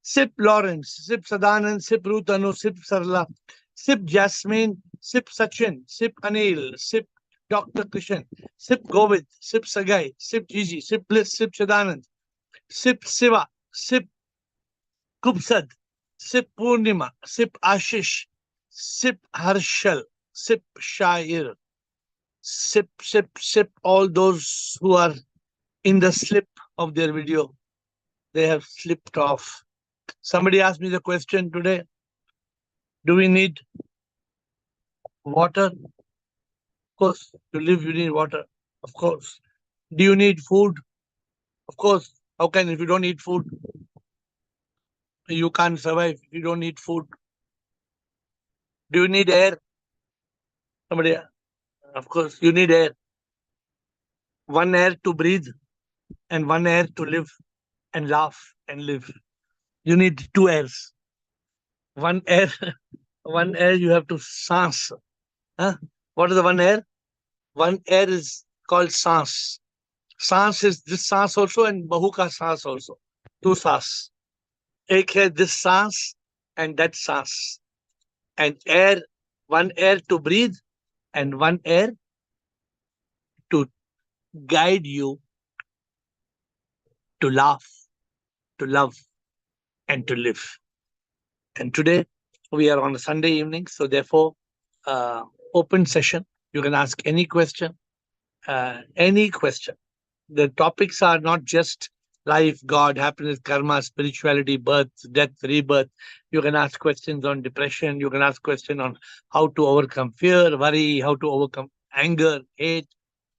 Sip Lawrence, Sip Sadanand, Sip Ruth Anu, Sip Sarla, Sip Jasmine, Sip Sachin, Sip Anil, Sip Dr. Krishan, Sip Govind, Sip Sagai, Sip Gigi, Sip Bliss, Sip Sadanand, Sip Siva, Sip Kubsad, Sip Purnima, Sip Ashish, Sip Harshal, Sip Shair, sip, all those who are in the slip of their video. They have slipped off. Somebody asked me the question today, do we need water? Of course. To live, you need water. Of course. Do you need food? Of course. How can, if you don't eat food, you can't survive if you don't eat food. Do you need air? Somebody, of course, you need air. One air to breathe and one air to live and laugh and live. You need two airs. One air, one air you have to sans. Huh? What is the one air? One air is called sans. Sans is this sans also and bahu ka sans also. Two sans. Ek hai this sans and that sans. And air, one air to breathe and one air to guide you to laugh, to love, and to live. And today we are on a Sunday evening, so therefore, open session. You can ask any question, any question. The topics are not just life, God, happiness, karma, spirituality, birth, death, rebirth. You can ask questions on depression. You can ask questions on how to overcome fear, worry, how to overcome anger, hate.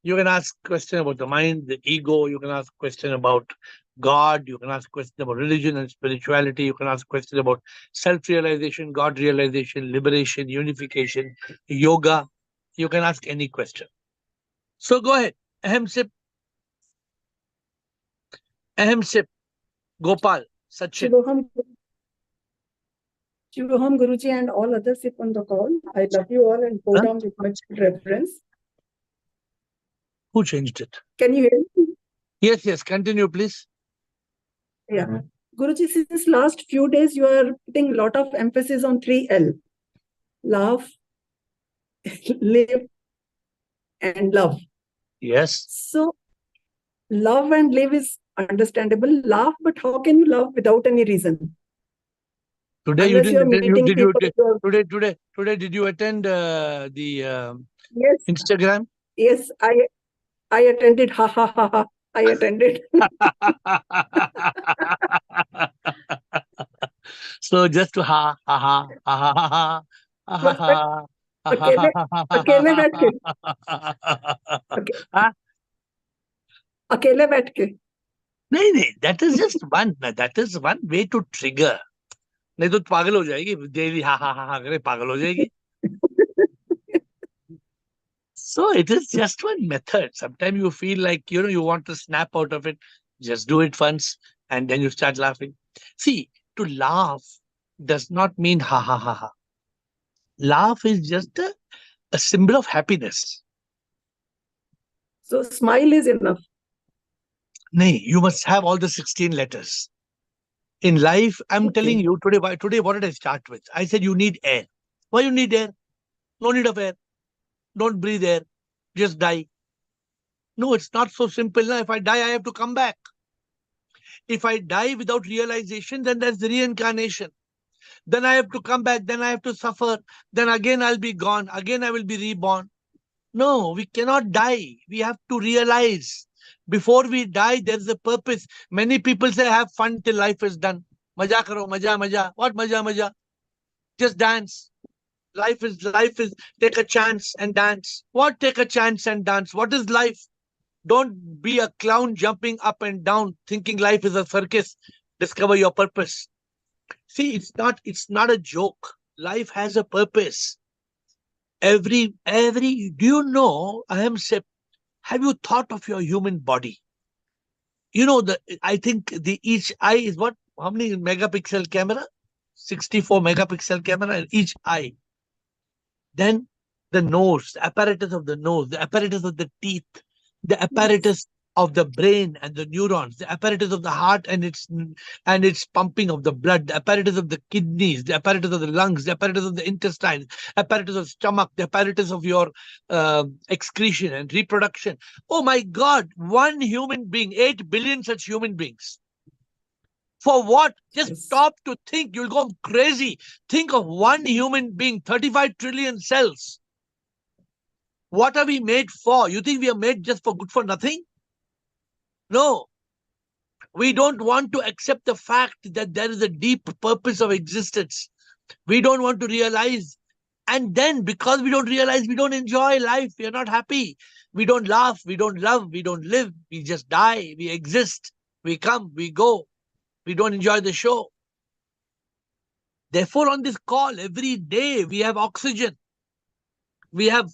You can ask questions about the mind, the ego. You can ask questions about God. You can ask questions about religion and spirituality. You can ask questions about self-realization, God realization, liberation, unification, yoga. You can ask any question. So go ahead. Ahem sip. Ahem sip. Gopal, Sachin. Shivoham Guruji and all others sip on the call. I love you all and bow down with much reverence. Who changed it? Can you hear me? Yes. Continue, please. Yeah. Guruji, since last few days, you are putting a lot of emphasis on 3L. Laugh, live, and love. Yes. So, love and live is understandable. Laugh, but how can you love without any reason? Today you didn't. Today did you attend the yes. Instagram? Yes, I attended. Ha ha ha ha. I attended. So just to ha ha ha ha ha ha ha ha ha. अकेले बैठ के अकेले बैठ के नहीं that is just one way to trigger. नहीं तो पागल हो जाएगी डेली हा हा हा करे पागल हो जाएगी. So it is just one method. Sometimes you feel like you want to snap out of it. Just do it once and then you start laughing. See, to laugh does not mean ha ha ha ha. Laugh is just a symbol of happiness. So smile is enough. No, you must have all the 16 letters. In life, I'm telling you today, what did I start with? I said you need air. Why you need air? No need of air. Don't breathe air. Just die. No, it's not so simple. Now, if I die, I have to come back. If I die without realization, then that's the reincarnation. Then I have to come back. Then I have to suffer. Then again I'll be gone. Again I will be reborn. No, we cannot die. We have to realize. Before we die, there's a purpose. Many people say, have fun till life is done. Maja karo, maja. What maja? Just dance. Life is, take a chance and dance. What take a chance and dance? What is life? Don't be a clown jumping up and down, thinking life is a circus. Discover your purpose. See, it's not a joke. Life has a purpose. Do you know, have you thought of your human body? I think each eye is what? How many megapixel camera? 64 megapixel camera in each eye. Then the nose, the apparatus of the nose, the apparatus of the teeth, the apparatus of the brain and the neurons, the apparatus of the heart and its pumping of the blood, the apparatus of the kidneys, the apparatus of the lungs, the apparatus of the intestines, apparatus of stomach, the apparatus of your excretion and reproduction. Oh my God, one human being, 8 billion such human beings. For what? Just Yes. stop to think. You'll go crazy. Think of one human being, 35 trillion cells. What are we made for? You think we are made just for good for nothing? No. We don't want to accept the fact that there is a deep purpose of existence. We don't want to realize. And then, because we don't realize, we don't enjoy life. We are not happy. We don't laugh. We don't love. We don't live. We just die. We exist. We come. We go. We don't enjoy the show. Therefore, on this call, every day we have oxygen. We have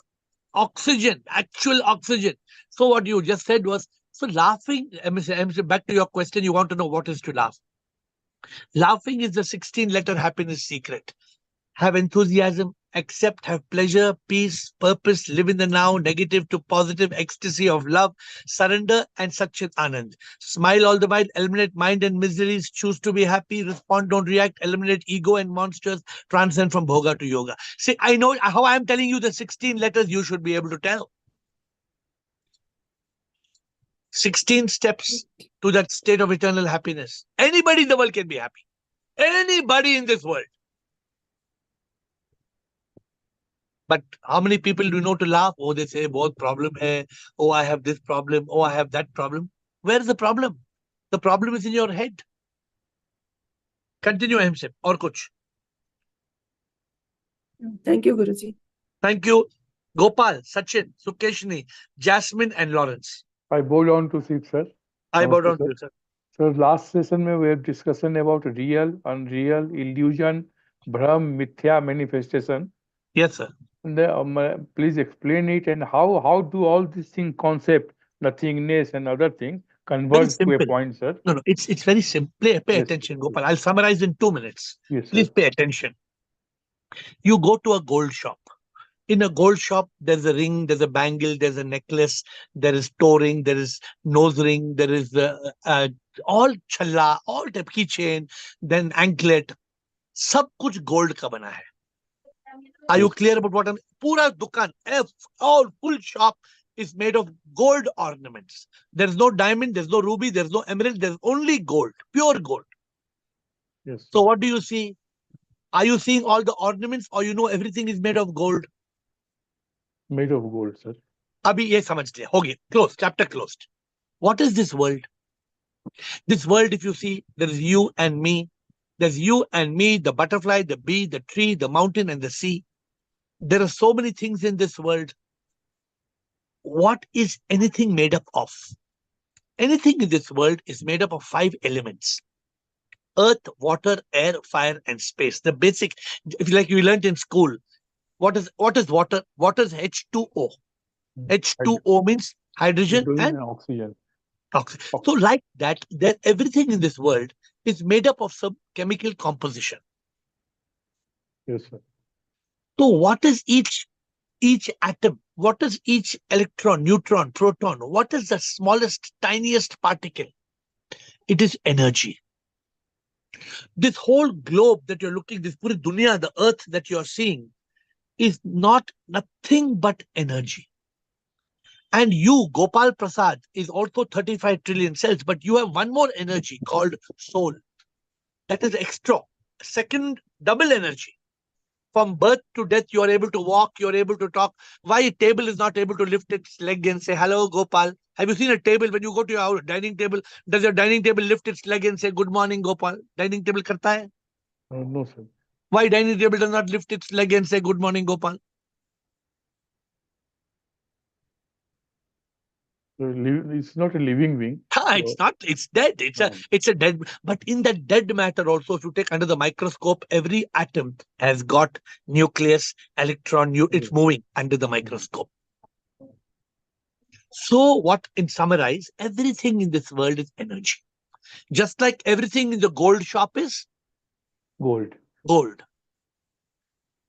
oxygen, actual oxygen. So, what you just said was, so laughing, back to your question, you want to know what is to laugh. Laughing is the 16-letter happiness secret. Have enthusiasm, accept, have pleasure, peace, purpose, live in the now, negative to positive, ecstasy of love, surrender, and Satchit Anand. Smile all the while, eliminate mind and miseries, choose to be happy, respond, don't react, eliminate ego and monsters, transcend from bhoga to yoga. See, I know how I'm telling you the 16 letters you should be able to tell. 16 steps to that state of eternal happiness. Anybody in the world can be happy. Anybody in this world. But how many people do you know to laugh? Oh, they say, "What problem hai? Oh, I have this problem. Oh, I have that problem." Where is the problem? The problem is in your head. Continue, Ahimsip. Or kuch. Thank you, Guruji. Thank you. Gopal, Sachin, Sukeshni, Jasmine, and Lawrence. I bow down to sit, sir. I bow Namaste, down to sir. you, sir. So last session we have discussion about real, unreal, illusion, Brahm, Mithya manifestation. Yes, sir. And please explain it and how do all these things concept, nothingness and other things Very converge to a simple. point, sir? No, no, it's very simple. Pay Yes, attention, Gopal. I'll summarize in 2 minutes. yes, Please sir. pay attention. You go to a gold shop. In a gold shop, there's a ring, there's a bangle, there's a necklace, there is toe ring, there is nose ring, there is all challa, all type की chain, then anklet. सब कुछ gold का बना है. Are you Yes, clear about what I'm? पूरा दुकान, all full shop is made of gold ornaments. There's no diamond, there's no ruby, there's no emerald, there's only gold, pure gold. yes, So sir. what do you see? Are you seeing all the ornaments, or you know everything is made of gold? Made of gold, sir. अभी ये समझ लिया. हो गया. Closed. Chapter closed. What is this world? This world, if you see, there is you and me. There's you and me, the butterfly, the bee, the tree, the mountain, and the sea. There are so many things in this world. What is anything made up of? Anything in this world is made up of 5 elements: earth, water, air, fire, and space. The basic, if you like, you learned in school. What is water? Water is H2O. H2O means hydrogen Hydrogen and and oxygen. oxygen. So, like that, everything in this world is made up of some chemical composition. Yes, sir. So, what is each atom? What is each electron, neutron, proton? What is the smallest, tiniest particle? It is energy. This whole globe that you're looking, this puri dunya, the earth that you're seeing, is nothing but energy. And you, Gopal Prasad, is also 35 trillion cells, but you have one more energy called soul. That is extra, second double energy. From birth to death, you are able to walk, you are able to talk. Why a table is not able to lift its leg and say, "Hello, Gopal"? Have you seen a table when you go to your dining table? Does your dining table lift its leg and say, "Good morning, Gopal"? Dining table karta hai? No, sir. Why dining table does not lift its leg and say, "Good morning, Gopal"? So it's not a living being. It's not. It's dead. It's a dead. But in that dead matter also, if you take under the microscope, every atom has got nucleus, electron. It's moving under the microscope. So what, in summarize, everything in this world is energy. Just like everything in the gold shop is Gold. gold.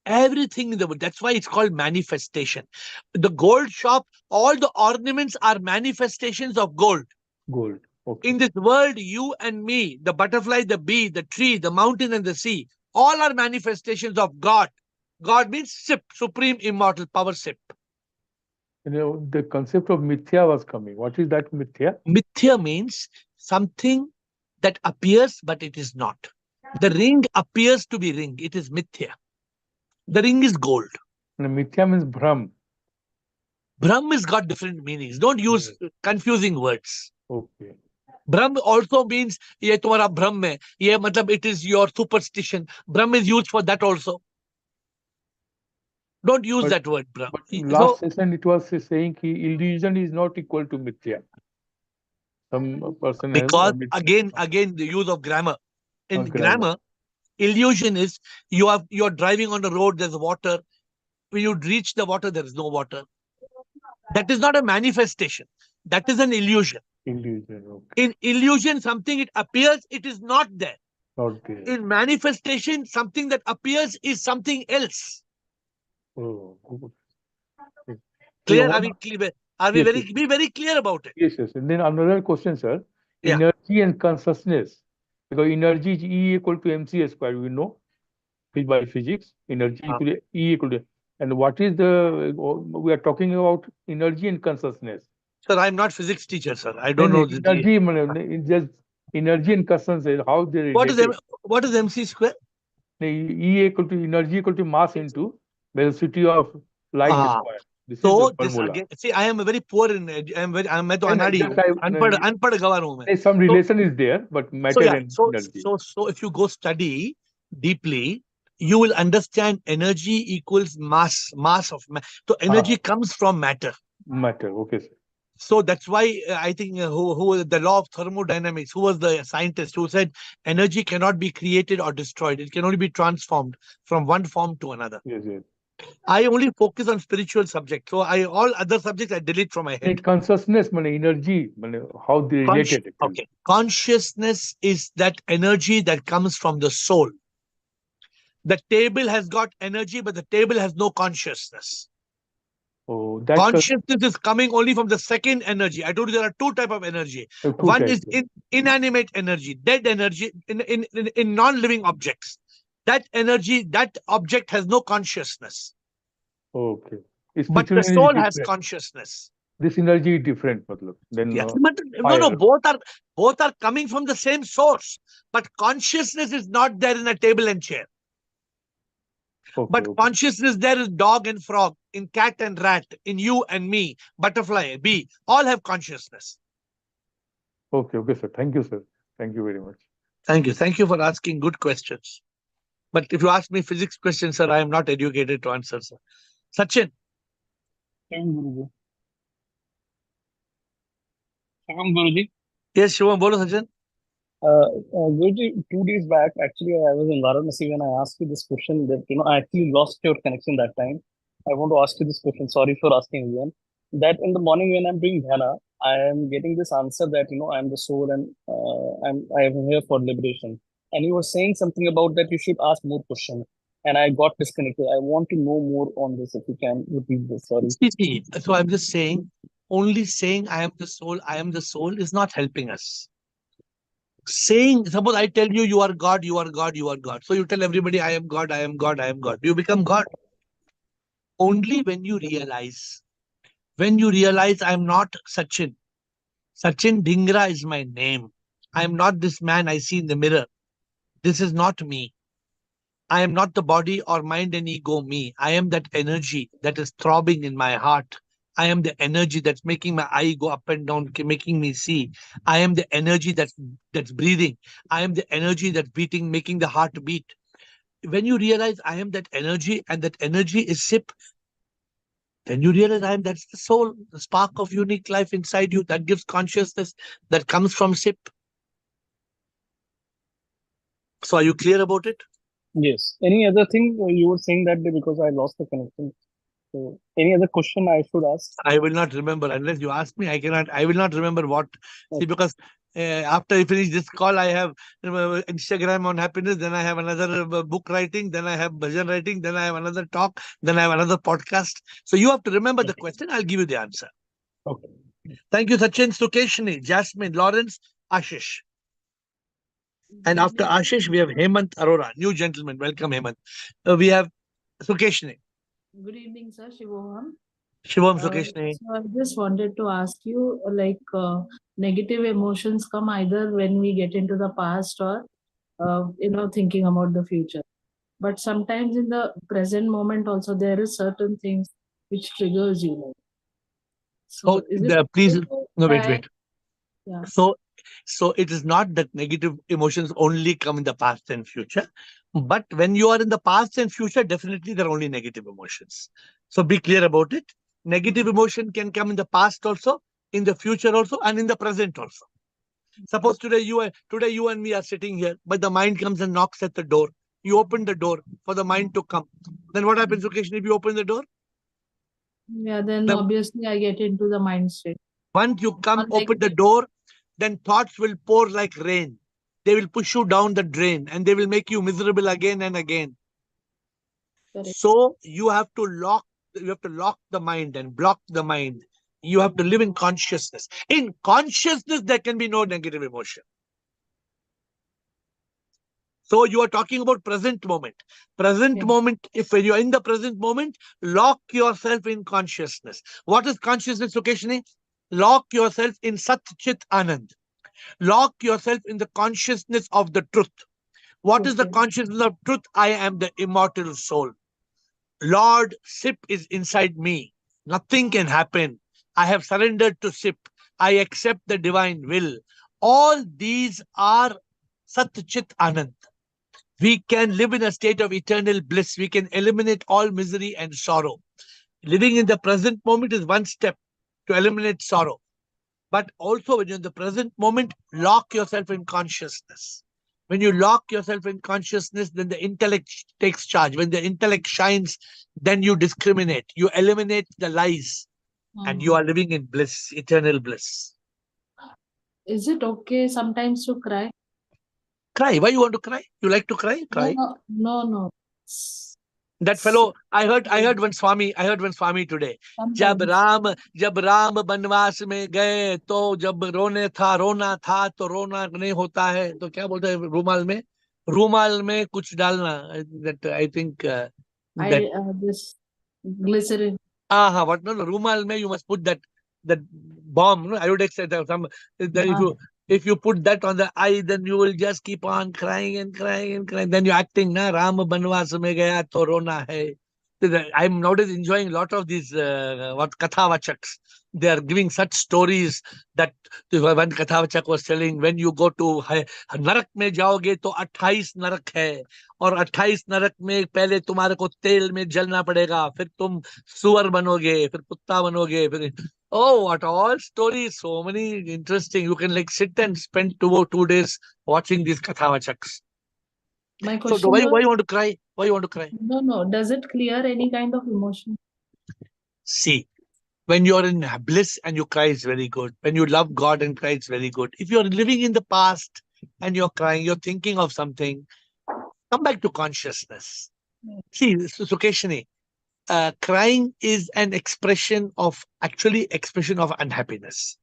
Everything in the world. That's why it's called manifestation. The gold shop, all the ornaments are manifestations of gold. Gold. Okay. In this world, you and me, the butterfly, the bee, the tree, the mountain, and the sea, all are manifestations of God. God means SIP, Supreme Immortal Power SIP. The concept of mithya was coming. What is that mithya? Mithya means something that appears, but it is not. The ring appears to be ring. It is mithya. The ring is gold. And mithya means Brahm. Brahm has got different meanings. Don't use confusing words. Okay. Brahm also means ये तुम्हारा भ्रम है. ये मतलब it is your superstition. Brahm is used for that also. Don't use that word, Brahm. But So, last session it was saying ki illusion is not equal to mithya. Some person has because again the use of grammar. In grammar. grammar, illusion is you're driving on the road, there's water. When you reach the water, there is no water. That is not a manifestation. That is an illusion. Illusion. Okay. In illusion, something it appears, it is not there. Not there. In manifestation, something that appears is something else. Oh, good. Clear? Yeah, Are we clear? Are we yes, very yes. be very clear about it? Yes, yes. And then another question, sir. Yeah. Energy and consciousness. Because energy is E equal to mc square, we know by physics. Energy equal to E equal to. And what is we are talking about energy and consciousness. Sir, I'm not physics teacher, sir. I don't know. Energy, it's just energy and consciousness, how they related. What is MC square? E equal to energy equal to mass into velocity of light square. This is the formula. Again, see, I am very poor in. मैं तो And अनाड़ी just हूँ. अनपढ़ गवार हूँ मैं. some relation is there, but matter and energy. So if you go study deeply, you will understand energy equals mass of matter. So energy comes from matter. Matter, okay, sir. So that's why I think who the law of thermodynamics, who was the scientist who said energy cannot be created or destroyed. It can only be transformed from one form to another. Yes, yes. I only focus on spiritual subjects. So all other subjects I delete from my head. Consciousness, energy, how they related. Okay. Consciousness is that energy that comes from the soul. The table has got energy, but the table has no consciousness. Oh, consciousness is coming only from the second energy. I told you there are two types of energy. One is inanimate energy, dead energy in non-living objects. That energy, that object has no consciousness. Okay. But the soul has consciousness. This energy is different, than yes. No, both are coming from the same source. But consciousness is not there in a table and chair. But consciousness there is dog and frog, in cat and rat, in you and me, butterfly, bee, all have consciousness. Okay, sir. Thank you, sir. Thank you very much. Thank you. Thank you for asking good questions. But if you ask me physics questions, sir, I am not educated to answer, sir. Sachin. Guruji. Guruji. Yes, Shivam, bolo, Sachin. Guruji, 2 days back, actually, I was in Varanasi when I asked you this question that, I actually lost your connection that time. I want to ask you this question. Sorry for asking again. That in the morning when I'm doing dhyana, I am getting this answer that, I am the soul and I am here for liberation. And you were saying something about that you should ask more questions. And I got disconnected. I want to know more on this. If you can repeat this, sorry. So I'm just saying, only saying I am the soul is not helping us. Saying, suppose I tell you, you are God, you are God, you are God. So you tell everybody, I am God, I am God, I am God. You become God. Only when you realize I am not Sachin. Sachin Dhingra is my name. I am not this man I see in the mirror. This is not me. I am not the body or mind and ego me. I am that energy that is throbbing in my heart. I am the energy that's making my eye go up and down, making me see. I am the energy that's breathing. I am the energy that's beating, making the heart beat. When you realize I am that energy and that energy is SIP, then you realize that's the soul, the spark of unique life inside you that gives consciousness that comes from SIP. So are you clear about it? Yes. Any other thing you were saying that day because I lost the connection? So any other question I should ask? I will not remember unless you ask me. I will not remember what. Okay. See, because After I finish this call, I have Instagram on happiness, then I have another book writing, then I have bhajan writing, then I have another talk, then I have another podcast. So you have to remember the question. I'll give you the answer. Okay. Thank you, Sachin, Sukeshini, Jasmine, Lawrence, Ashish. And after Ashish, we have Hemant Arora, new gentleman. Welcome, Hemant. We have Sukeshini. Good evening, sir. Shivoham. Shivam, Sukeshini. So I just wanted to ask you, negative emotions come either when we get into the past or, thinking about the future. But sometimes in the present moment also there is certain things which triggers you. So is it Please, okay to no, wait, cry? wait. Yeah. So it is not that negative emotions only come in the past and future, but when you are in the past and future, definitely there are only negative emotions. So be clear about it. Negative emotion can come in the past also, in the future also, and in the present also. Suppose today you and me are sitting here, but the mind comes and knocks at the door. You open the door for the mind to come. Then what happens occasionally if you open the door? Yeah, then The- obviously I get into the mind state. Once you come, Or open the negative. door, then thoughts will pour like rain. They will push you down the drain and they will make you miserable again and again. Correct. So you have to lock the mind and block the mind. You have to live in consciousness. In consciousness, there can be no negative emotion. So you are talking about present moment. Present Yeah. moment, if when you are in the present moment, lock yourself in consciousness. What is consciousness, Sukeshini? Lock yourself in Sat Chit Anand. Lock yourself in the consciousness of the truth. What is the Okay. consciousness of truth? I am the immortal soul. Lord, SIP is inside me. Nothing can happen. I have surrendered to SIP. I accept the divine will. All these are Sat Chit Anand. We can live in a state of eternal bliss. We can eliminate all misery and sorrow. Living in the present moment is one step to eliminate sorrow. But also, when you're in the present moment, lock yourself in consciousness. When you lock yourself in consciousness, then the intellect takes charge. When the intellect shines, then you discriminate. You eliminate the lies, and you are living in bliss, eternal bliss. Is it okay sometimes to cry? Cry. Why you want to cry? You like to cry? No, Cry. no. That fellow, I heard one Swami today. जब Sometimes. Ram वनवास में गए तो जब रोना था तो रोना नहीं होता है तो क्या बोलते हैं रूमाल में कुछ डालना. That I think that This glycerin. what no रूमाल में you must put that bomb, no, iodex or some. Then if you put that on the eye, then you will just keep on crying and crying and crying. Then you're acting, na Ram banvas mein gaya to rona hai. I'm nowadays enjoying a lot of these what kathavachaks. They are giving such stories that one kathavachak was telling, when you go to नरक में जाओगे तो 28 नरक है और 28 नरक में पहले तुम्हारे को तेल में जलना पड़ेगा, फिर तुम सुअर बनोगे, फिर कुत्ता बनोगे, फिर oh, what all stories, so many interesting. You can like sit and spend 2 days watching these kathavachaks. My So question why was, you want to cry? Why you want to cry? no. Does it clear any kind of emotion? See, when you're in bliss and you cry, it's very good. When you love God and cry, it's very good. If you're living in the past and you're crying, you're thinking of something, come back to consciousness. See, Sukeshini, crying is an expression of unhappiness.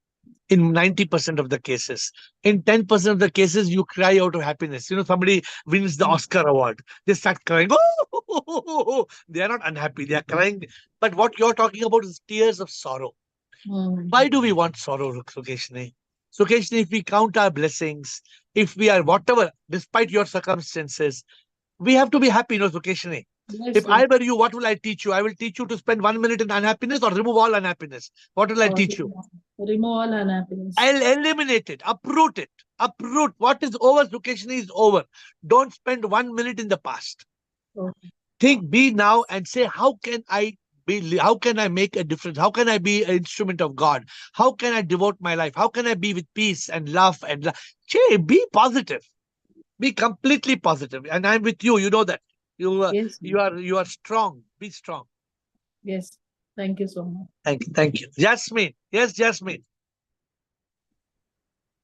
In 90% of the cases. In 10% of the cases, you cry out of happiness. Somebody wins the Oscar award. They start crying. Oh, they are not unhappy. They are crying. But what you're talking about is tears of sorrow. Why do we want sorrow, Sukeshini? Sukeshini, if we count our blessings, if we are whatever, despite your circumstances, we have to be happy, Sukeshini. Yes, If I were you, what will I teach you? I will teach you to spend 1 minute in unhappiness or remove all unhappiness. What will I teach you? Remove all unhappiness. I'll eliminate it, uproot it. Uproot. What is over, Sukeshini, is over. Don't spend 1 minute in the past. Okay. Think, be now and say, how can I make a difference? How can I be an instrument of God? How can I devote my life? How can I be with peace and love be positive. Be completely positive. And I'm with you. You know that. Yes. You are strong. Be strong. Yes. Thank you so much. Thank you. Jasmine. Yes, Jasmine.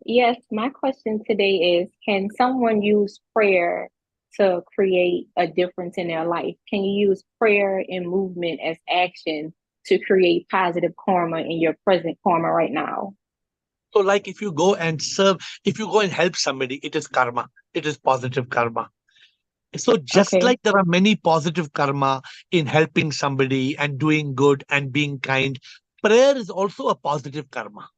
Yes, my question today is, can someone use prayer to create a difference in their life? Can you use prayer and movement as action to create positive karma in your present karma right now? So, like if you go and serve, if you go and help somebody, it is karma. It is positive karma. So, just Okay. like there are many positive karma in helping somebody and doing good and being kind, prayer is also a positive karma.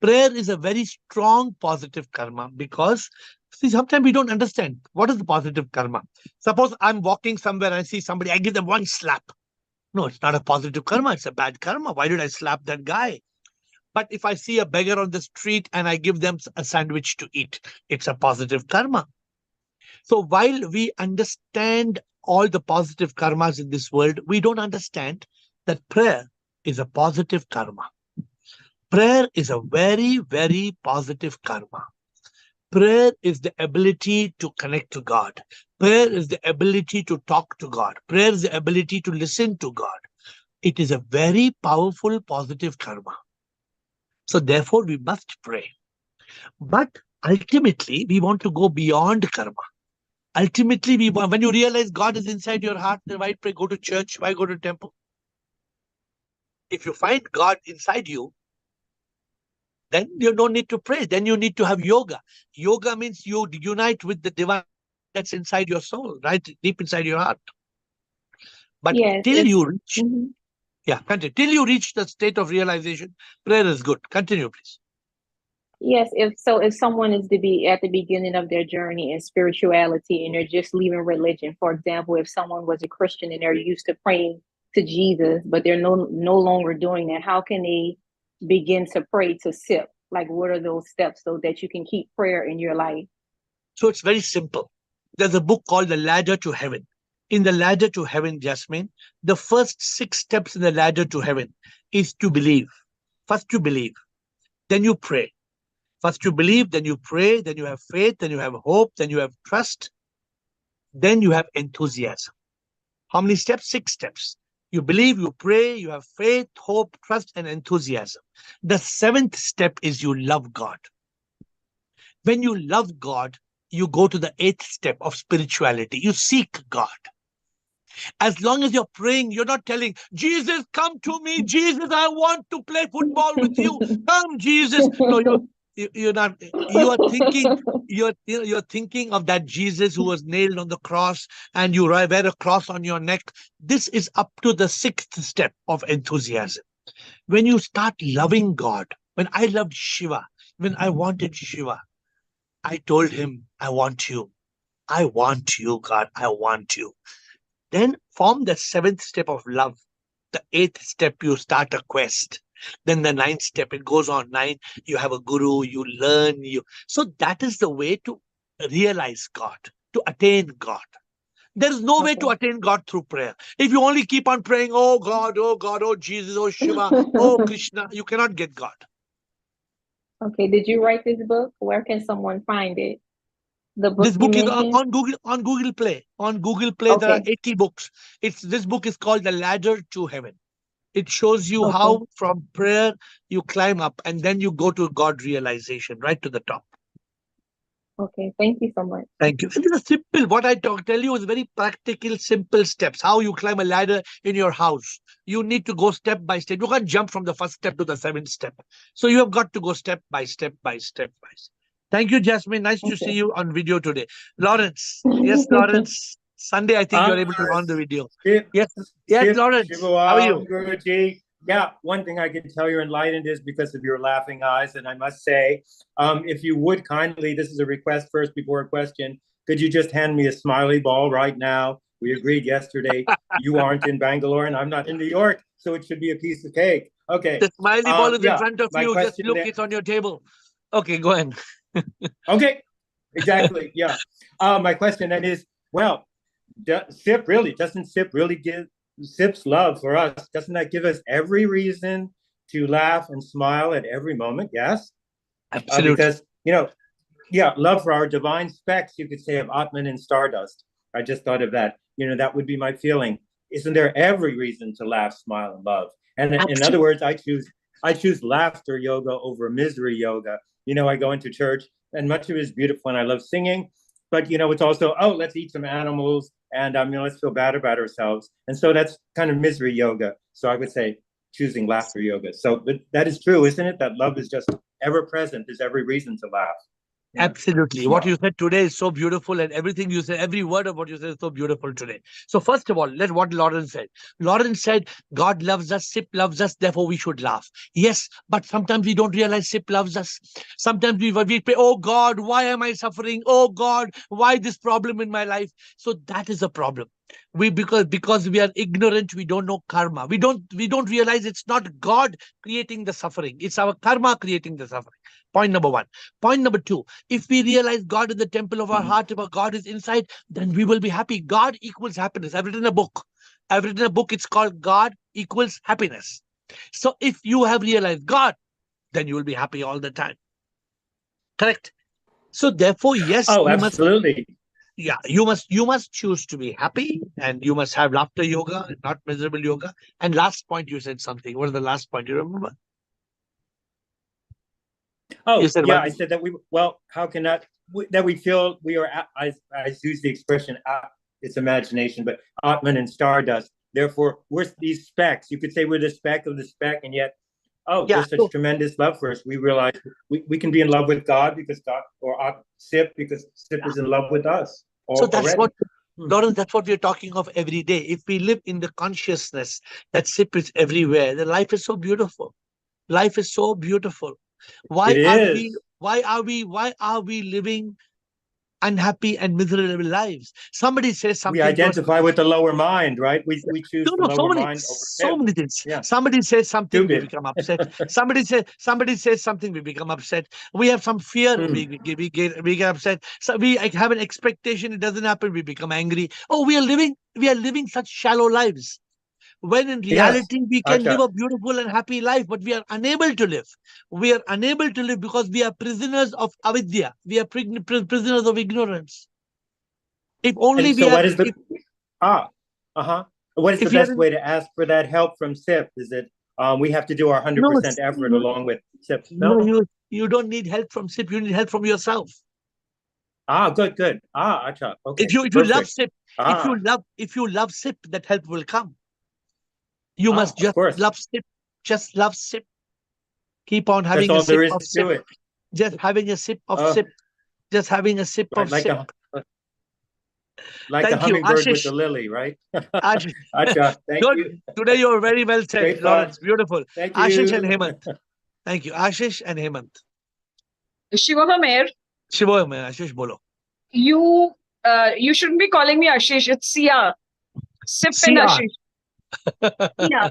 Prayer is a very strong positive karma because, see, sometimes we don't understand what is the positive karma. Suppose I'm walking somewhere and I see somebody, I give them one slap. No, it's not a positive karma, it's a bad karma. Why did I slap that guy? But if I see a beggar on the street and I give them a sandwich to eat, it's a positive karma. So while we understand all the positive karmas in this world, we don't understand that prayer is a positive karma. Prayer is a very, very positive karma. Prayer is the ability to connect to God. Prayer is the ability to talk to God. Prayer is the ability to listen to God. It is a very powerful positive karma. So therefore, we must pray. But ultimately, we want to go beyond karma. Ultimately, we want, when you realize God is inside your heart, then why pray? Go to church. Why go to temple? If you find God inside you, then you don't need to pray. Then you need to have yoga. Yoga means you unite with the divine that's inside your soul, right deep inside your heart. But Yes, till it's you reach, mhm. yeah, continue. Till you reach the state of realization, prayer is good. Continue, please. Yes, if someone is to be at the beginning of their journey in spirituality and they're just leaving religion, for example, if someone was a Christian and they're used to praying to Jesus, but they're no longer doing that, how can they begin to pray to sip? Like, what are those steps so that you can keep prayer in your life? So it's very simple. There's a book called The Ladder to Heaven. In The Ladder to Heaven, Jasmine, the first 6 steps in the ladder to heaven is to believe. First you believe, then you pray. First you believe, then you pray, then you have faith, then you have hope, then you have trust, then you have enthusiasm. How many steps? 6 steps. You believe, you pray, you have faith, hope, trust, and enthusiasm. The 7th step is you love God. When you love God, you go to the 8th step of spirituality. You seek God. As long as you're praying, you're not telling, Jesus, come to me. Jesus, I want to play football with you. Come, Jesus. No, you're not. You are thinking. You're thinking of that Jesus who was nailed on the cross, and you wear a cross on your neck. This is up to the 6th step of enthusiasm. When you start loving God, when I loved Shiva, when I wanted Shiva, I told him, I want you. I want you, God. I want you. Then form the 7th step of love. The 8th step, you start a quest. Then the 9th step, it goes on. 9, you have a guru, you learn. So that is the way to realize God, to attain God. There is no way to Okay. attain God through prayer. If you only keep on praying, oh God, oh God, oh Jesus, oh Shiva, oh Krishna, you cannot get God. Okay, did you write this book? Where can someone find it? The book This you book is mentioned? on Google, on Google Play. On Google Play, there are Okay, 80 books. This book is called The Ladder to Heaven. It shows you okay, how from prayer you climb up and then you go to God realization, right to the top. okay. Thank you so much. Thank you. And these are simple. What I tell you is very practical, simple steps. How you climb a ladder in your house. You need to go step by step. You can't jump from the first step to the 7th step. So you have got to go step by step by step by step. Thank you, Jasmine. Nice to see Okay. you on video today. Lawrence. Yes, Lawrence. Sunday, I think you're able to run the video. Yes, yes, Lawrence. How are you? Guruji. Yeah, one thing I can tell you're enlightened is because of your laughing eyes. And I must say, if you would kindly, this is a request first before a question, could you just hand me a smiley ball right now? We agreed yesterday you aren't in Bangalore and I'm not in New York, so it should be a piece of cake. Okay. The smiley ball is in Yeah, front of my you. Just question look, there. it's on your table. Okay, go ahead. Okay, exactly. Yeah. My question then is, well, SIP really doesn't SIP really give SIP's love for us? Doesn't that give us every reason to laugh and smile at every moment? Yes, Absolutely. because yeah, love for our divine specks. You could say of Atman and Stardust. I just thought of that. That would be my feeling. Isn't there every reason to laugh, smile, and love? And in other words, I choose I choose laughter yoga over misery yoga. I go into church and much of it is beautiful and I love singing, but it's also, oh, let's eat some animals and let's feel bad about ourselves. And so that's kind of misery yoga. So I would say choosing laughter yoga. So but that is true, isn't it? That love is just ever present. There's every reason to laugh. Yeah. Absolutely. What you said today is so beautiful, and everything you said, every word of what you said is so beautiful today. So first of all, let what Lawrence said. Lawrence said, God loves us, SIP loves us, therefore we should laugh. Yes, but sometimes we don't realize SIP loves us. Sometimes we pray, oh God, why am I suffering? Oh God, why this problem in my life? So that is a problem. Because we are ignorant, we don't know karma. We don't realize it's not God creating the suffering. It's our karma creating the suffering. Point number one. Point number two, if we realize God is the temple of our heart, if our God is inside, then we will be happy. God equals happiness. I've written a book. It's called God equals happiness. So if you have realized God, then you will be happy all the time. Correct? So therefore, yes, oh, absolutely. you must choose to be happy, and you must have laughter yoga, not miserable yoga. And last point, you said something. What is the last point? You remember? Oh, yeah, I said that how can that we feel we are, I use the expression, it's imagination, but Atman and stardust. Therefore, we're these specks. You could say we're the speck of the speck, and yet, there's such tremendous love for us. We realize we can be in love with God because God, or SIP because SIP is in love with us. So that's what, Lawrence, that's what we're talking of every day. If we live in the consciousness that SIP is everywhere, then life is so beautiful. Life is so beautiful. Why are we living unhappy and miserable lives? Somebody says something. We identify with the lower mind, right? We choose the lower mind over so many things. Yeah. Somebody says something, we become upset. somebody says something, we become upset. We have some fear, we get upset. So we have an expectation, it doesn't happen, we become angry. Oh, we are living such shallow lives. When in reality, we can live a beautiful and happy life, but we are unable to live. We are unable to live because we are prisoners of avidya. We are prisoners of ignorance. If only and we so are... what is the... What is the best way to ask for that help from SIP? Is it we have to do our 100% effort along with SIP? No, you don't need help from SIP. You need help from yourself. Good. Acha. Okay. If you love SIP, if you love SIP, that help will come. You must just love SIP. Just love SIP. Keep on having a sip of SIP. Just having a sip of SIP. Just having a sip of SIP. Like the hummingbird with the lily, right? Ashish. Acha, thank you. Today you're very well said, Great Lawrence. Beautiful. Thank you. Ashish and Hemant. Thank you. Ashish and Hemant. Shivoham AiR. Shivoham, Ashish, bolo. You shouldn't be calling me Ashish. It's Sia. SIP and Ashish. Yeah.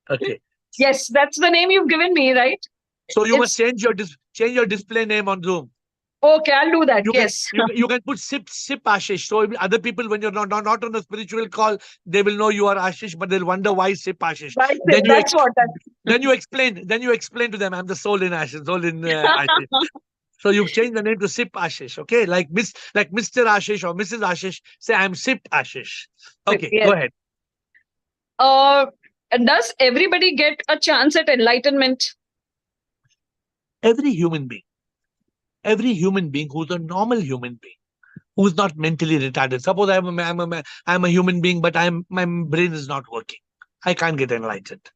Okay. Yes, that's the name you've given me, right? So you must change your display name on Zoom. Okay, I'll do that. Yes. You can put SIP Ashish. So other people, when you're not on a spiritual call, they will know you are Ashish, but they'll wonder why SIP Ashish. Then you explain to them, I'm the soul in Ashish, Ashish. So you've changed the name to SIP Ashish, okay? Like Mr. Ashish or Mrs. Ashish, say I'm SIP Ashish. Okay, yes. Go ahead. Does everybody get a chance at enlightenment? Every human being who's a normal human being, who's not mentally retarded. Suppose I'm a human being, but my brain is not working. I can't get enlightened.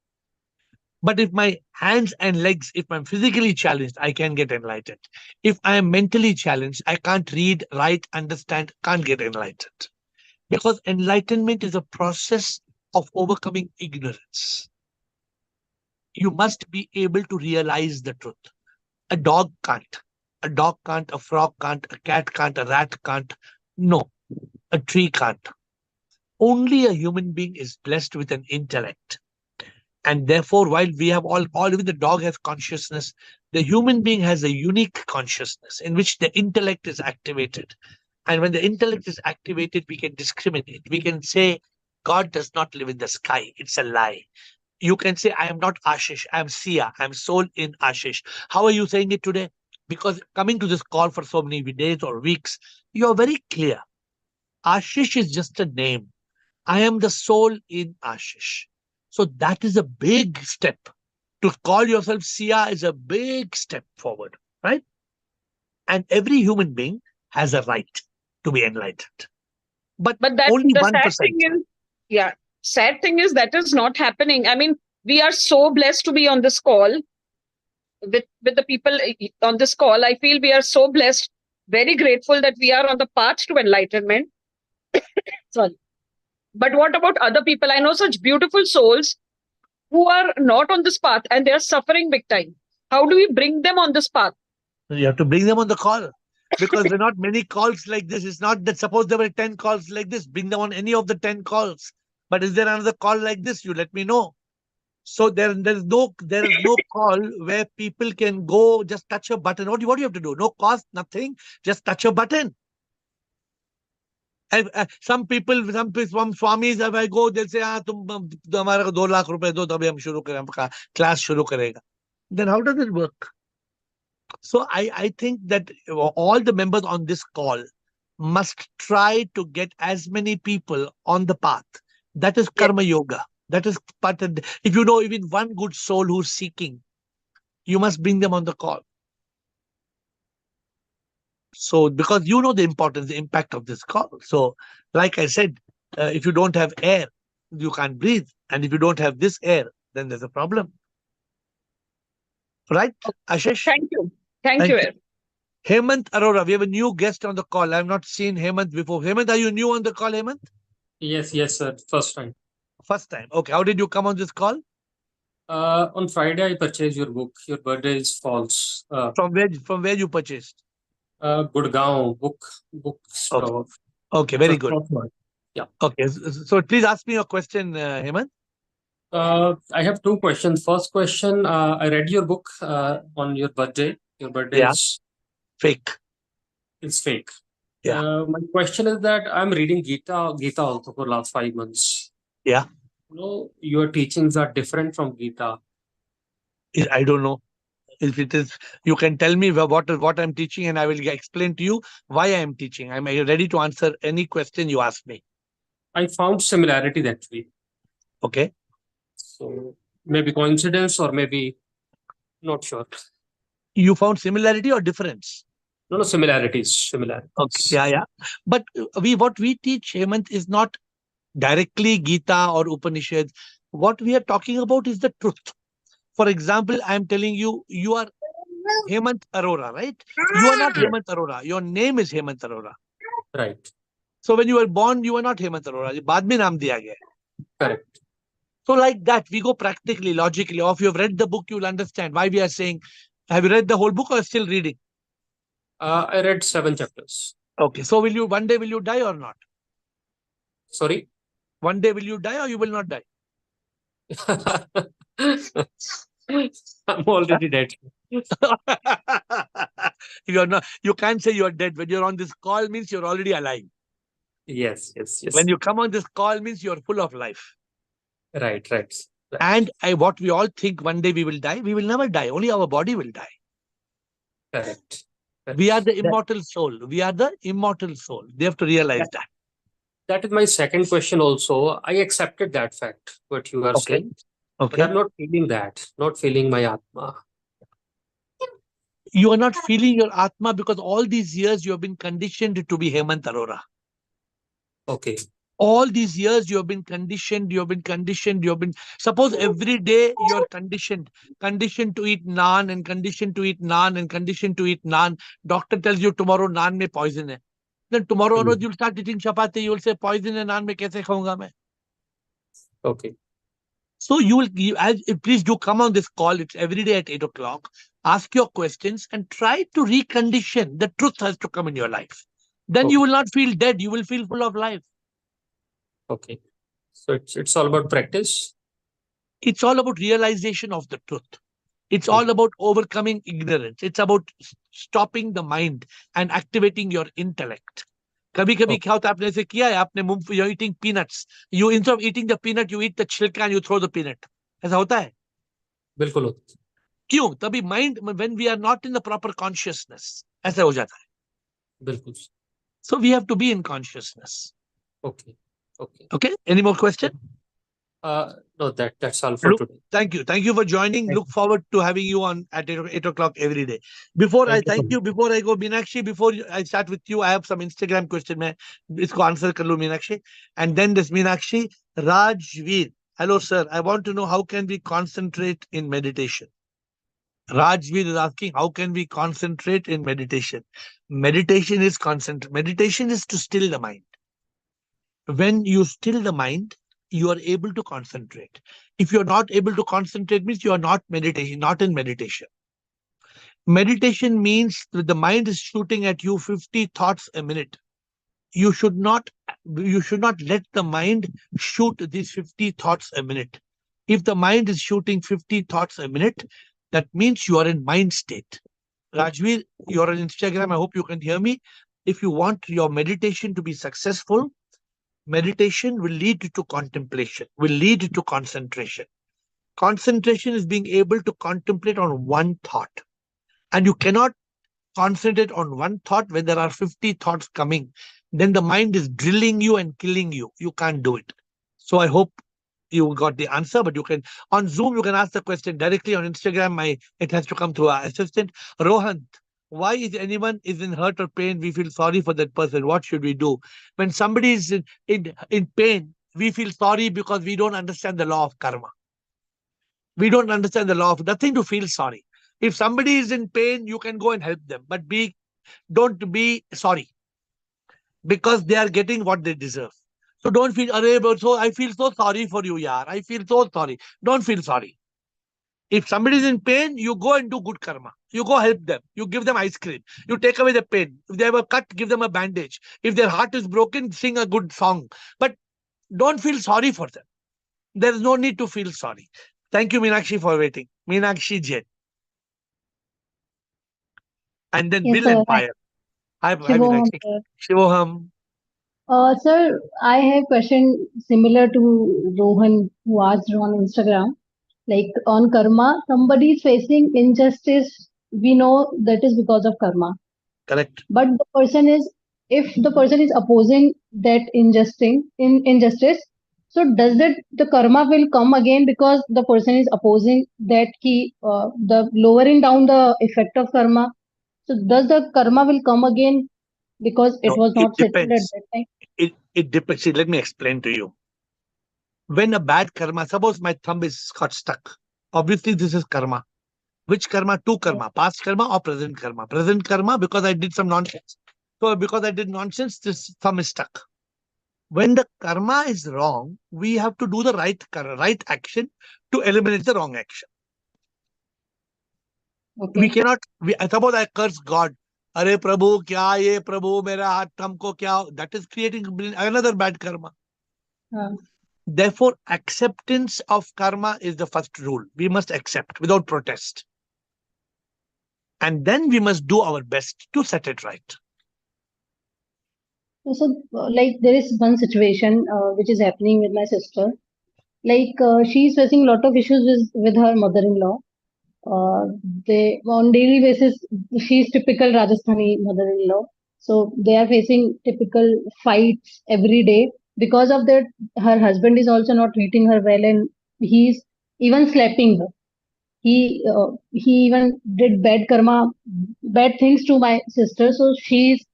But if my hands and legs, if I'm physically challenged, I can get enlightened. If I am mentally challenged, I can't read, write, understand, can't get enlightened. Because enlightenment is a process of overcoming ignorance. You must be able to realize the truth. A dog can't. A dog can't, a frog can't, a cat can't, a rat can't. No, a tree can't. Only a human being is blessed with an intellect. And therefore, while we have all even the dog has consciousness, the human being has a unique consciousness in which the intellect is activated. And when the intellect is activated, we can discriminate. We can say, God does not live in the sky. It's a lie. You can say, I am not Ashish. I am Sia. I am soul in Ashish. How are you saying it today? Because coming to this call for so many days or weeks, you are very clear. Ashish is just a name. I am the soul in Ashish. So that is a big step To call yourself Sia is a big step forward, right? And every human being has a right to be enlightened. But But only the 1%. sad thing is, yeah, sad thing is that is not happening. I mean, we are so blessed to be on this call with the people on this call. I feel we are so blessed, very grateful that we are on the path to enlightenment. Sorry. But what about other people? I know such beautiful souls who are not on this path and they are suffering big time. How do we bring them on this path? You have to bring them on the call. Because there are not many calls like this. It's not that suppose there were 10 calls like this, bring them on any of the 10 calls. But is there another call like this? You let me know. So there is no call where people can go just touch a button. What do you have to do? No cost, nothing. Just touch a button. And some swamis, if I go, they'll say, tum hamara 2 lakh rupees do, tabhi hum shuru kare, hum class shuru karega. Then how does it work? So I think that all the members on this call must try to get as many people on the path. That is karma yoga. That is part of if you know even one good soul who's seeking, you must bring them on the call. So because you know the importance, the impact of this call. So like I said, if you don't have air, you can't breathe. And if you don't have this air, then there's a problem. Right, Ashish? Thank you. Thank you. Hemant Arora, we have a new guest on the call. I have not seen Hemant before. Hemant, are you new on the call, Hemant? Yes, sir. First time. First time. Okay. How did you come on this call? On Friday, I purchased your book. Your birthday is false. From where you purchased? Gurgaon bookstore. Okay, very good. Yeah. Okay. So please ask me your question, Hemant. I have two questions. First question, I read your book on your birthday. Your birthday is fake. It's fake. Yeah. My question is that I'm reading Gita also for last 5 months. Yeah. You know, your teachings are different from Gita. I don't know. If it is, you can tell me what I'm teaching, and I will explain to you why I am teaching. I'm ready to answer any question you ask me. I found similarities actually. Okay. So maybe coincidence or maybe not sure. You found similarity or difference? No, similarities. Okay. Yeah. But what we teach, Hemant, is not directly Gita or Upanishads. What we are talking about is the truth. For example, I'm telling you, you are Hemant Arora, right? You are not Hemant Arora. Your name is Hemant Arora. Right. So when you were born, you were not Hemant Arora. Baad mein naam diya gaya. Correct. So like that, we go practically, logically. Or if you have read the book, you will understand why we are saying. Have you read the whole book or still reading? I read 7 chapters. Okay. So one day will you die or not? Sorry? One day will you die or you will not die? I'm already dead. You're not. You can't say you're dead. When you're on this call, means you're already alive. Yes. When you come on this call, means you're full of life. Right. And what we all think one day we will die, we will never die. Only our body will die. Correct. We are the immortal soul. We are the immortal soul. They have to realize that. That is my second question also. I accepted that fact, what you are saying. Okay. But I'm not feeling that. Not feeling my Atma. You are not feeling your Atma because all these years you have been conditioned to be Hemant Arora. Okay. All these years you have been conditioned. Suppose every day you are conditioned to eat naan and conditioned to eat naan and conditioned to eat naan. Doctor tells you tomorrow naan mein poison hai. Then tomorrow onwards you'll start eating chapati. You will say poison hai naan mein kaise khaunga main? Okay. So please do come on this call. It's every day at 8 o'clock. Ask your questions and try to recondition. The truth has to come in your life. Then you will not feel dead. You will feel full of life. Okay. So it's all about practice? It's all about realization of the truth. It's all about overcoming ignorance. It's about stopping the mind and activating your intellect. कभी-कभी क्या होता है आपने ऐसे किया है आपने you're eating peanuts. You instead of eating the peanut, you eat the chilka and you throw the peanut. ऐसा होता है? बिल्कुल होता है. क्यों? तभी mind when we are not in the proper consciousness ऐसा हो जाता है. बिल्कुल. So we have to be in consciousness. Okay. Any more question? No, that's all for Look, today. thank you for joining. Thank Look forward to having you on at 8 o'clock every day. Before I Thank you. before I go, Meenakshi, I start with you, I have some Instagram question. मैं इसको answer कर लूं, Meenakshi. And then this Meenakshi, Rajveer. Hello, sir. I want to know how can we concentrate in meditation? Rajveer is asking, how can we concentrate in meditation? Meditation is to still the mind. When you still the mind, you are able to concentrate. If you're not able to concentrate, means you are not in meditation. Meditation means that the mind is shooting at you 50 thoughts a minute. You should not let the mind shoot these 50 thoughts a minute. If the mind is shooting 50 thoughts a minute, that means you are in mind state. Rajveer, you're on Instagram. I hope you can hear me. If you want your meditation to be successful, meditation will lead to contemplation, will lead to concentration. Concentration is being able to contemplate on one thought. And you cannot concentrate on one thought when there are 50 thoughts coming. Then the mind is drilling you and killing you. You can't do it. So I hope you got the answer, but you can, on Zoom, you can ask the question directly. On Instagram, it has to come through our assistant. Rohan, why is anyone is in hurt or pain, we feel sorry for that person? What should we do? When somebody is in pain, we feel sorry because we don't understand the law of karma. We don't understand the law of nothing to feel sorry. If somebody is in pain, you can go and help them, but don't be sorry because they are getting what they deserve. So don't feel, so I feel so sorry for you, yaar. I feel so sorry. Don't feel sorry. If somebody is in pain, you go and do good karma. You go help them. You give them ice cream. You take away the pain. If they have a cut, give them a bandage. If their heart is broken, sing a good song. But don't feel sorry for them. There is no need to feel sorry. Thank you, Meenakshi, for waiting. Meenakshi Jain. And then Yes, Will sir. Empire. Hi, Shivoham, Meenakshi. sir. Shivoham. Sir, I have question similar to Rohan who asked on Instagram. Like on karma, somebody is facing injustice. We know that is because of karma. Correct. But if the person is opposing that injustice, so does that the karma will come again because the person is opposing that the lowering down the effect of karma. So does the karma will come again because it No, was it not settled at depends. that time? It depends. See, let me explain to you. When a bad karma, suppose my thumb is got stuck. Obviously, this is karma. Which karma? Two karma. Past karma or present karma? Present karma because I did some nonsense. So because I did nonsense, this thumb is stuck. When the karma is wrong, we have to do the right action to eliminate the wrong action. Okay. We cannot, suppose I curse God. Are Prabhu, kya ye Prabhu, mera haath thumb ko kya? That is creating another bad karma. Therefore, acceptance of karma is the first rule. We must accept without protest. And then we must do our best to set it right. So, like, there is one situation which is happening with my sister. Like, she is facing a lot of issues with her mother-in-law. They on daily basis, she's typical Rajasthani mother-in-law. So they are facing typical fights every day. Because of that, her husband is also not treating her well, and he's even slapping her. He even did bad things to my sister. So she's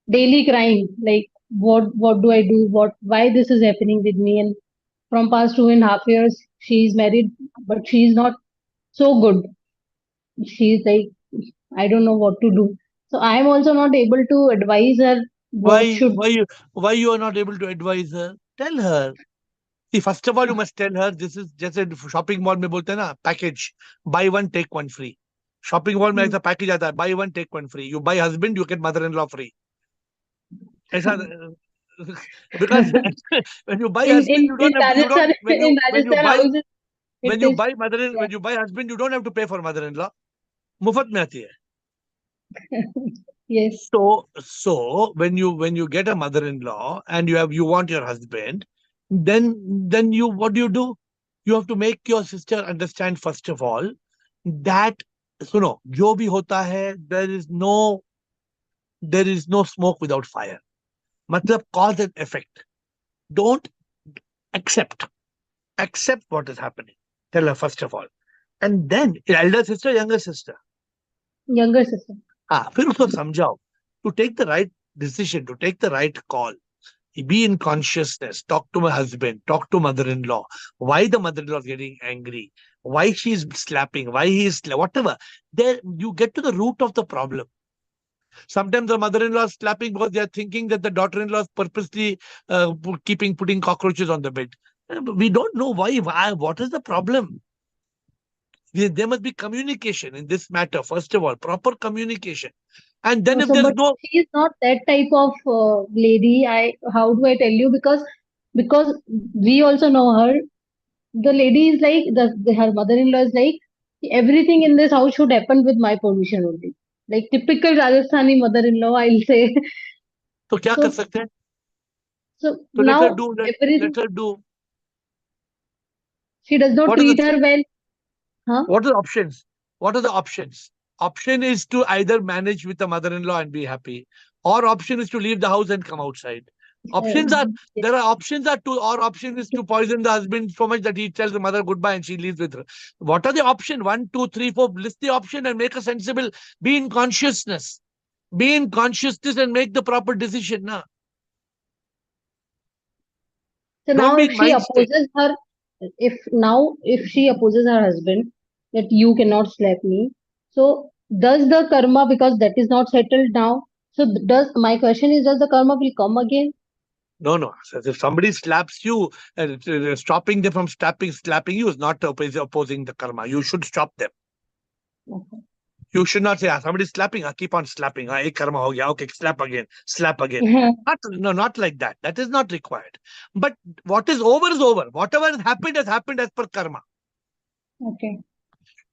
daily crying, like, what do I do? Why this is happening with me? And from past 2.5 years, she's married, but she's not so good. She's like, I don't know what to do. So I'm also not able to advise her what Why, should. why you are not able to advise her? Tell her. See, first of all, you must tell her this is just a shopping mall में बोलते हैं ना package, buy one take one free. Shopping mall में ऐसा package आता है, buy one take one free. You buy husband, you get mother-in-law free. ऐसा because when you buy husband, you don't have to, you don't Rajasthan, in Rajasthan houses, when it you is buy when you buy husband, you don't have to pay for mother-in-law. मुफ्त में आती है. yes. So when you get a mother-in-law and you want your husband, then you what do? You have to make your sister understand first of all that सुनो जो भी होता है there is no smoke without fire. मतलब cause and effect. Don't accept. Accept what is happening. Tell her first of all. And then, elder sister, younger sister. Younger sister. फिर उसको समझाओ. To take the right decision, to take the right call. Be in consciousness. Talk to my husband. Talk to mother-in-law. Why the mother-in-law is getting angry? Why she is slapping? Why he is whatever. There you get to the root of the problem. Sometimes the mother-in-law is slapping because they are thinking that the daughter-in-law is purposely putting cockroaches on the bed. We don't know why. What is the problem? There must be communication in this matter. First of all, proper communication. And then if So, there's but no... she is not that type of lady. How do I tell you? Because we also know her. The lady is like her mother-in-law is like everything in this house should happen with my permission only. Like typical Rajasthani mother-in-law, I'll say. तो क्या कर सकते हैं? So So let her now do. everything Let her do. she does not What are treat the her well. Huh? What are the options? What are the options? Option is to either manage with the mother-in-law and be happy, or option is to leave the house and come outside. Options are there are options are to, or option is to poison the husband so much that he tells the mother goodbye and she leaves with her. What are the option? 1, 2, 3, 4. List the option and make a sensible. Be in consciousness. Be in consciousness and make the proper decision. Nah. So Don't now be if in she mind state. opposes her, if she opposes her husband that you cannot slap me, so does the karma, because that is not settled now, so does my question is, does the karma will come again? No. So if somebody slaps you, stopping them from slapping you is not opposing the karma. You should stop them. Okay. You should not say, somebody's slapping, keep on slapping. Ek karma ho gaya, okay, slap again, slap again. Not like that. That is not required. But what is over is over. Whatever has happened as per karma. Okay.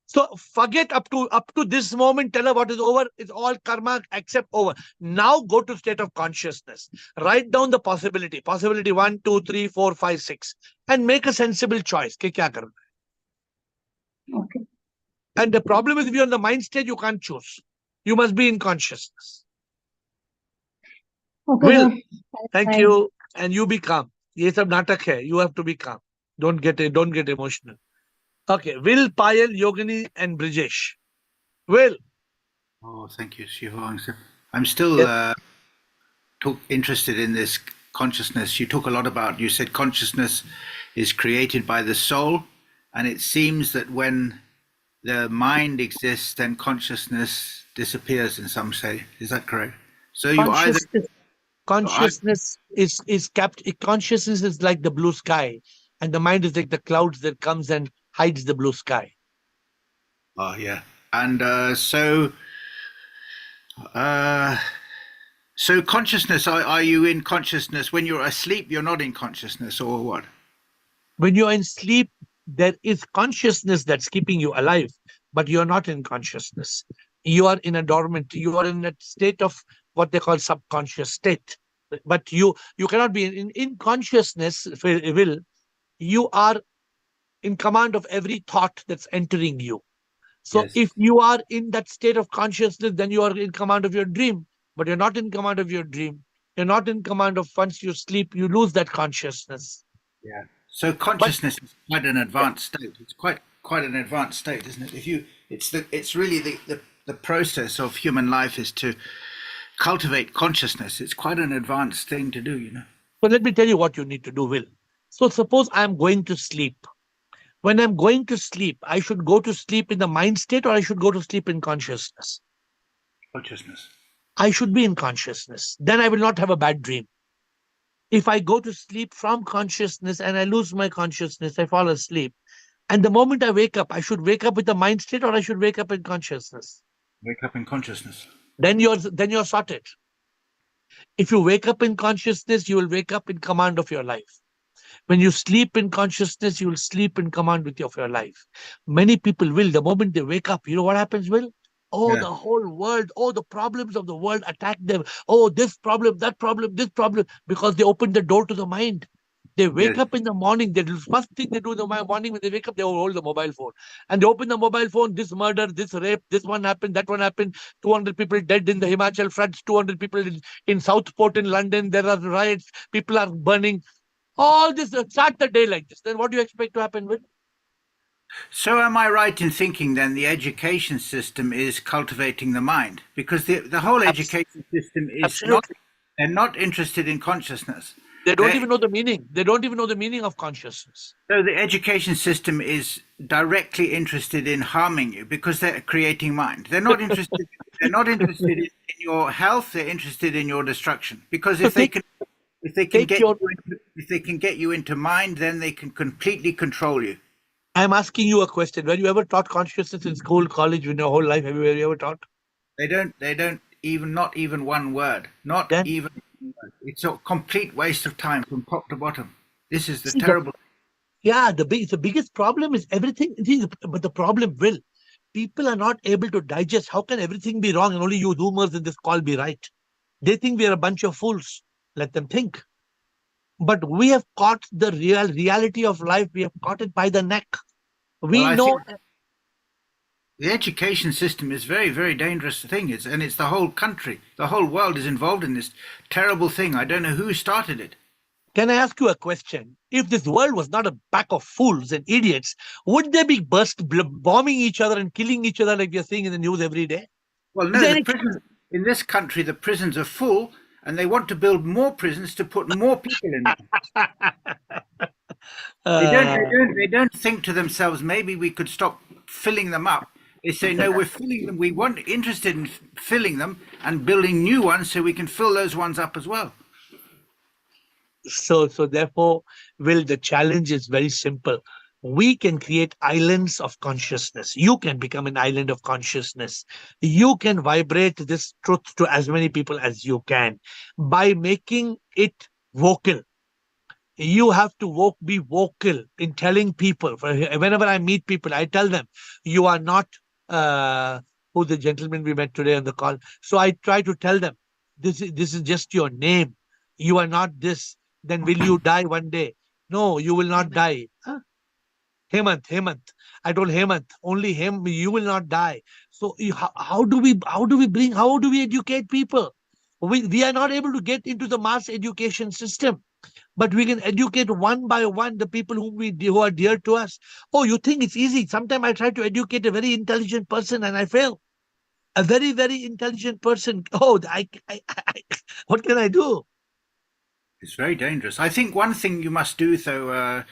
So forget up to this moment, tell her what is over, it's all karma except over. Now go to state of consciousness. Write down the possibility. Possibility 1, 2, 3, 4, 5, 6. And make a sensible choice. Ke kya karna? Okay. And the problem is if you're on the mind state, you can't choose. You must be in consciousness. Okay, Will, sir. thank Fine. you. And you be calm. Ye sab natak hai. You have to be calm. Don't get emotional. Okay. Will, Payal, Yogini, and Brijesh. Will. Oh, thank you, Shivang. I'm still interested in this consciousness. You talk a lot about, you said consciousness is created by the soul, and it seems that when the mind exists, then consciousness disappears in some say. Is that correct? So you either... Consciousness is kept. Consciousness is like the blue sky, and the mind is like the clouds that comes and hides the blue sky. Oh, yeah. And so consciousness, are you in consciousness? When you're asleep, you're not in consciousness, or what? When you're in sleep, there is consciousness that's keeping you alive, but you're not in consciousness. You are in a dormant, you are in a state of what they call subconscious state. But you cannot be in consciousness, Will. You are in command of every thought that's entering you. So Yes. if you are in that state of consciousness, then you are in command of your dream. But you're not in command of your dream. You're not in command of once you sleep, you lose that consciousness. Yeah. So consciousness is quite an advanced state. It's quite an advanced state, isn't it? It's really the process of human life is to cultivate consciousness. It's quite an advanced thing to do, But let me tell you what you need to do, Will. So suppose I'm going to sleep. When I'm going to sleep, I should go to sleep in the mind state or I should go to sleep in consciousness? Consciousness. I should be in consciousness. Then I will not have a bad dream. If I go to sleep from consciousness and I lose my consciousness, I fall asleep. And the moment I wake up, I should wake up with the mind state or I should wake up in consciousness? Wake up in consciousness. Then you're sorted. If you wake up in consciousness, you will wake up in command of your life. When you sleep in consciousness, you will sleep in command of your life. Many people will, the moment they wake up, you know what happens, Will? Oh, the whole world, the problems of the world attack them. Oh, this problem, that problem, this problem, because they open the door to the mind. They wake up in the morning, the first thing they do in the morning when they wake up, they hold the mobile phone. And they open the mobile phone, this murder, this rape, this one happened, that one happened, 200 people dead in the Himachal floods, 200 people in Southport in London, there are riots, people are burning. All this, start the day like this. Then what do you expect to happen with? So am I right in thinking then the education system is cultivating the mind? Because the whole education system is not, Absolutely. they're not interested in consciousness. They don't They- even know the meaning. They don't even know the meaning of consciousness. So the education system is directly interested in harming you because they're creating mind. They're not interested. They're not interested in your health. They're interested in your destruction. Because So if they take, can, if they can take get your. you into, if they can get you into mind, then they can completely control you. I'm asking you a question. Were you ever taught consciousness in school, college, in your whole life? Have you ever taught? They don't. They don't even. Not even one word. Not Then even. One word. It's a complete waste of time from top to bottom. This is the see terrible. yeah, the biggest problem is everything. See, but the problem will. People are not able to digest. How can everything be wrong and only you Zoomers in this call be right? They think we are a bunch of fools. Let them think. But we have caught the reality of life. We have caught it by the neck. Well, We I know. think the education system is very, very dangerous thing. It's the whole country, the whole world is involved in this terrible thing. I don't know who started it. Can I ask you a question? If this world was not a pack of fools and idiots, would they be bombing each other and killing each other like we are seeing in the news every day? Well, Is no, there the any prisons in this country, the prisons are full, and they want to build more prisons to put more people in them. They don't. Uh, They don't. They don't think to themselves, maybe we could stop filling them up. They say, no, we're filling them. We want interested in filling them and building new ones so we can fill those ones up as well. so therefore, Will, the challenge is very simple. We can create islands of consciousness. You can become an island of consciousness. You can vibrate this truth to as many people as you can by making it vocal. You have to be vocal in telling people. Whenever I meet people, I tell them, you are not who the gentleman we met today on the call. So I try to tell them, this is just your name. You are not this. Then will you die one day? No, you will not die. Huh? Hemant. I told Hemant, only him, you will not die. So how do we educate people? We are not able to get into the mass education system, but we can educate one by one the people who are dear to us. Oh, you think it's easy? Sometimes I try to educate a very intelligent person and I fail. A very, very intelligent person. Oh, what can I do? It's very dangerous. I think one thing you must do, though,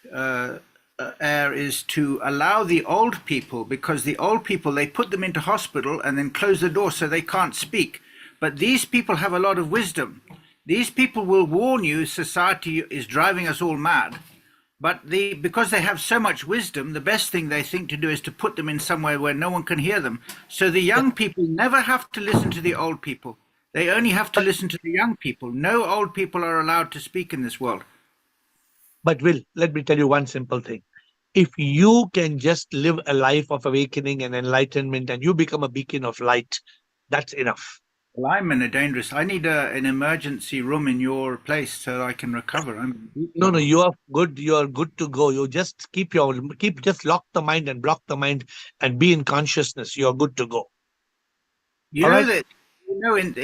AiR, is to allow the old people, because the old people, they put them into hospital and then close the door so they can't speak. But these people have a lot of wisdom. These people will warn you society is driving us all mad. But because they have so much wisdom, the best thing they think to do is to put them in somewhere where no one can hear them. So the young people never have to listen to the old people. They only have to listen to the young people. No old people are allowed to speak in this world. But Will, let me tell you one simple thing. If you can just live a life of awakening and enlightenment and you become a beacon of light, that's enough. Well, I'm in a dangerous. I need an emergency room in your place so I can recover. No, you are good. You are good to go. You just just lock the mind and block the mind and be in consciousness. You are good to go. You All know right? that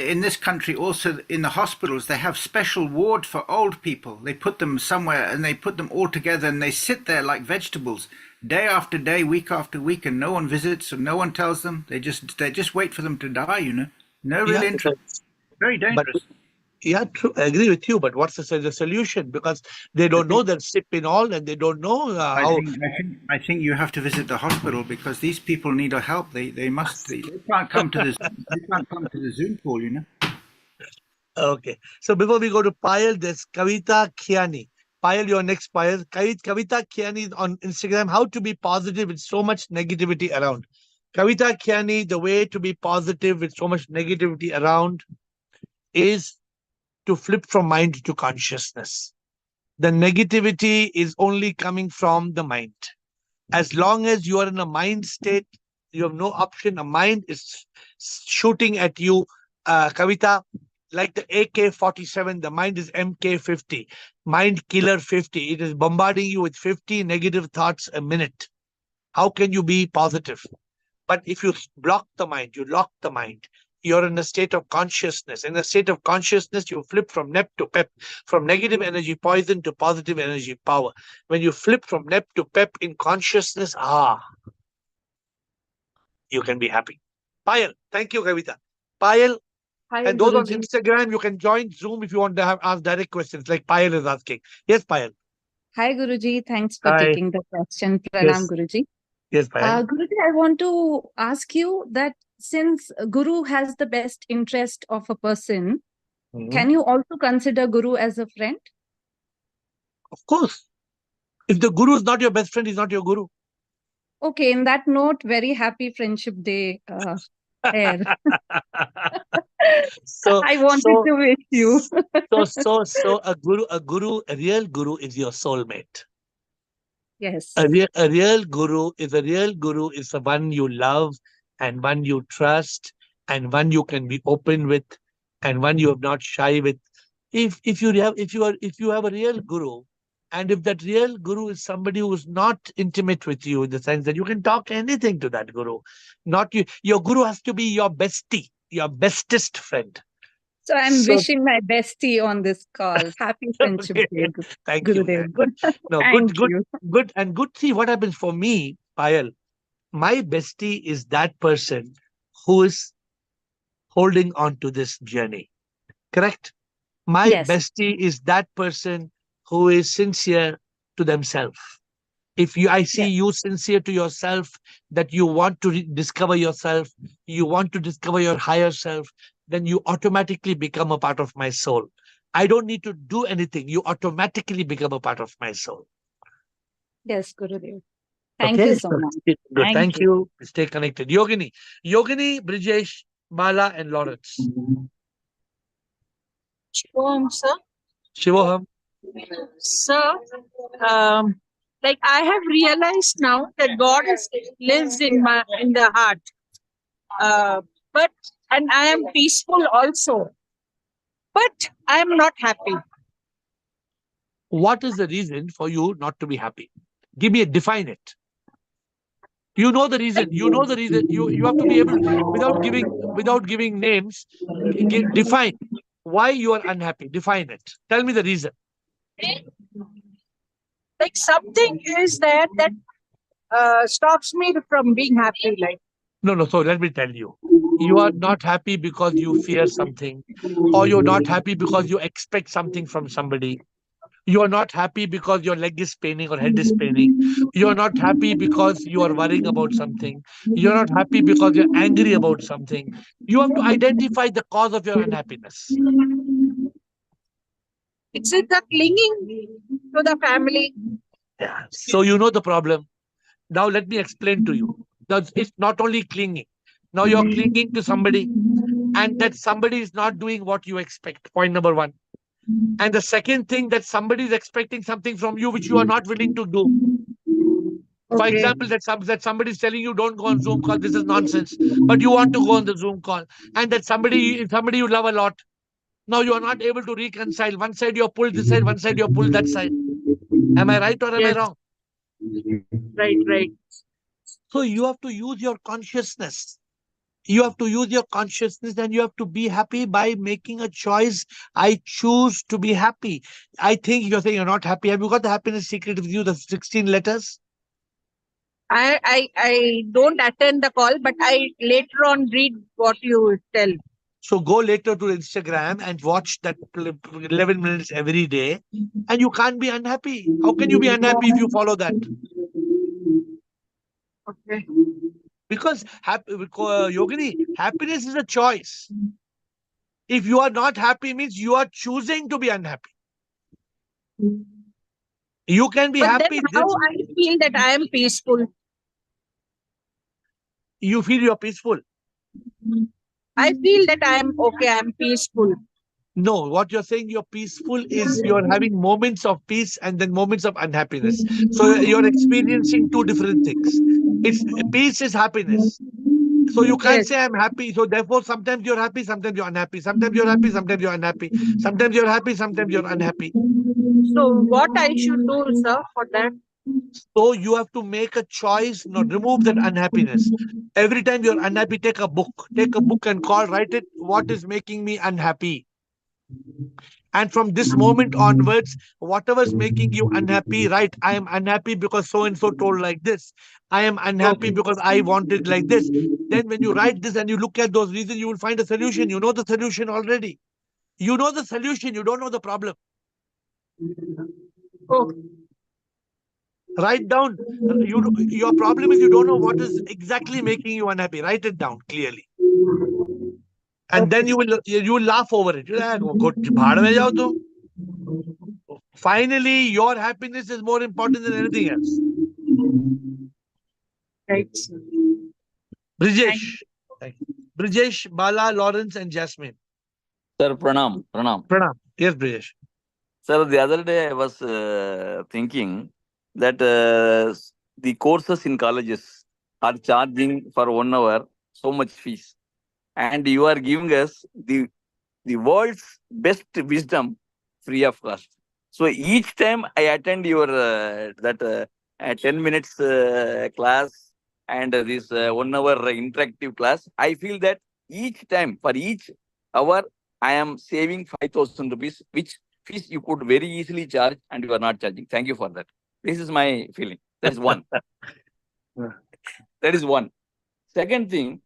in this country also in the hospitals they have special ward for old people. They put them somewhere and they put them all together and they sit there like vegetables day after day, week after week, and no one visits and no one tells them. They just wait for them to die. You know, no real Yeah, interest. Very but dangerous. yeah, true. I agree with you. But what's the solution? Because they don't know their SIP in all, and they don't know how. I think you have to visit the hospital because these people need our help. They can't come to this. They can't come to the Zoom call. You know. Okay. So before we go to Payal, there's Kavita Khiani. Payal, your next Payal. Kavita Khiani on Instagram. How to be positive with so much negativity around. Kavita Khiani, the way to be positive with so much negativity around is to flip from mind to consciousness. The negativity is only coming from the mind. As long as you are in a mind state, you have no option. A mind is shooting at you, Kavita, like the AK-47. The mind is MK-50, mind killer 50. It is bombarding you with 50 negative thoughts a minute. How can you be positive? But if you block the mind, you lock the mind, You're in a state of consciousness. In a state of consciousness, you flip from nep to pep, from negative energy poison to positive energy power. When you flip from nep to pep in consciousness, you can be happy. Payal, thank you, Kavita. Payal, Hi, and those on Guruji. Instagram, you can join Zoom if you want to ask direct questions, like Payal is asking. Yes, Payal. Hi, Guruji. Thanks for Hi. taking the question. Pranam, Yes. Guruji. Yes, Payal. Guruji, I want to ask you that since Guru has the best interest of a person, can you also consider Guru as a friend? Of course. If the Guru is not your best friend, he's not your Guru. Okay, in that note, very happy Friendship Day, AiR. So I wanted to wish you. so a real guru is your soulmate. Yes. A real guru is the one you love and one you trust and one you can be open with and one you are not shy with. If you have a real guru, and if that real guru is somebody who is not intimate with you in the sense that you can talk anything to that guru, not you, your guru has to be your bestie, your bestest friend. So I'm So- wishing my bestie on this call. Happy Friendship Day, Thank you. Gurudev. Good. No, Thank good, you. good, and good. See what happens for me, Payal. My bestie is that person who is holding on to this journey. Correct? My Yes. bestie is that person who is sincere to themselves. If I see you sincere to yourself, that you want to discover yourself, you want to discover your higher self, then you automatically become a part of my soul. I don't need to do anything. You automatically become a part of my soul. Yes, Gurudev. Thank you so much. Good. Thank you. Stay connected. Yogini, Brijesh, Bala, and Lawrence. Sir. Shivoham. Sir, like I have realized now that God lives in the heart. But and I am peaceful also. But I am not happy. What is the reason for you not to be happy? Define it. You know the reason. You have to be able, without giving names, define why you are unhappy. Define it. Tell me the reason. Like something is there that stops me from being happy. Like No. So let me tell you. You are not happy because you fear something, or you're not happy because you expect something from somebody. You are not happy because your leg is paining or head is paining. You are not happy because you are worrying about something. You're not happy because you're angry about something. You have to identify the cause of your unhappiness. it's the clinging to the family. Yeah. So you know the problem. Now let me explain to you. It's not only clinging. Now you're clinging to somebody, and that somebody is not doing what you expect. Point number one. And the second thing, that somebody is expecting something from you which you are not willing to do. For example, that somebody is telling you don't go on Zoom call. This is nonsense. But you want to go on the Zoom call, and that somebody you love a lot. Now you are not able to reconcile. One side you're pulled this side, one side you're pulled that side. Am I right or am I wrong? Right. So you have to use your consciousness. You have to use your consciousness, and you have to be happy by making a choice. I choose to be happy. I think you're saying you're not happy. Have you got the happiness secret with you, the 16 letters? I don't attend the call, but I later on read what you tell. So go later to Instagram and watch that 11 minutes every day, and you can't be unhappy. How can you be unhappy if you follow that? Okay. Because Yogini, happiness is a choice. If you are not happy, means you are choosing to be unhappy. You can be But happy. then how I feel that I am peaceful. You feel you're peaceful. I feel that I am okay. I am peaceful. No, what you're saying you're peaceful is you're having moments of peace and then moments of unhappiness. So you're experiencing two different things. Peace is happiness. So you can't say I'm happy. So therefore, sometimes you're happy, sometimes you're unhappy. Sometimes you're happy, sometimes you're unhappy. Sometimes you're happy, sometimes you're unhappy. So what I should do, sir, for that? So you have to make a choice, remove that unhappiness. Every time you're unhappy, take a book and write it, what is making me unhappy? And from this moment onwards, whatever's making you unhappy, right? I am unhappy because so and so told like this. I am unhappy Okay. because I wanted like this. Then when you write this and you look at those reasons, you will find a solution. You know the solution already. You know the solution, you don't know the problem. Okay. Write down. Your problem is you don't know what is exactly making you unhappy. Write it down clearly. And then you will laugh over it. भाड़ में जाओ तुम. Finally, your happiness is more important than anything else. Right. Brijesh. Thank you. Brijesh, Bala, Lawrence, and Jasmine. Sir, pranam, pranam. Pranam. Yes, Brijesh. Sir, the other day I was thinking that the courses in colleges are charging for 1 hour so much fees, and you are giving us the world's best wisdom free of cost. So each time I attend your 10 minutes class and this 1 hour interactive class, I feel that each time for each hour I am saving 5,000 rupees, which fees you could very easily charge and you are not charging. Thank you for that. This is my feeling. That is one. That is one. Second thing,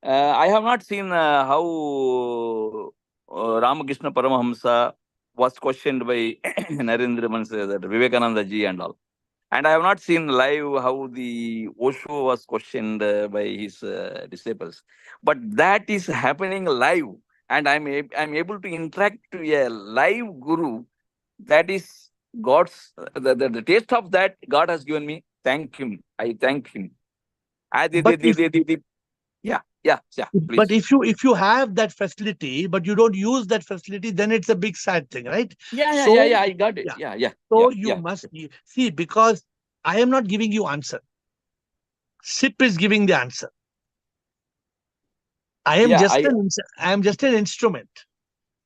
I have not seen how Ramakrishna Paramahamsa was questioned by Narendra Mansa, that Vivekananda ji and all. And I have not seen live how the Osho was questioned by his disciples. But that is happening live. And I'm able to interact to a live guru. That is God's, the taste of that God has given me. Thank him. I thank him. Yeah, please. But if you have that facility, but you don't use that facility, then it's a big sad thing, right? Yeah, I got it. Yeah. So you must see, because I am not giving you answer. SIP is giving the answer. I am just an instrument.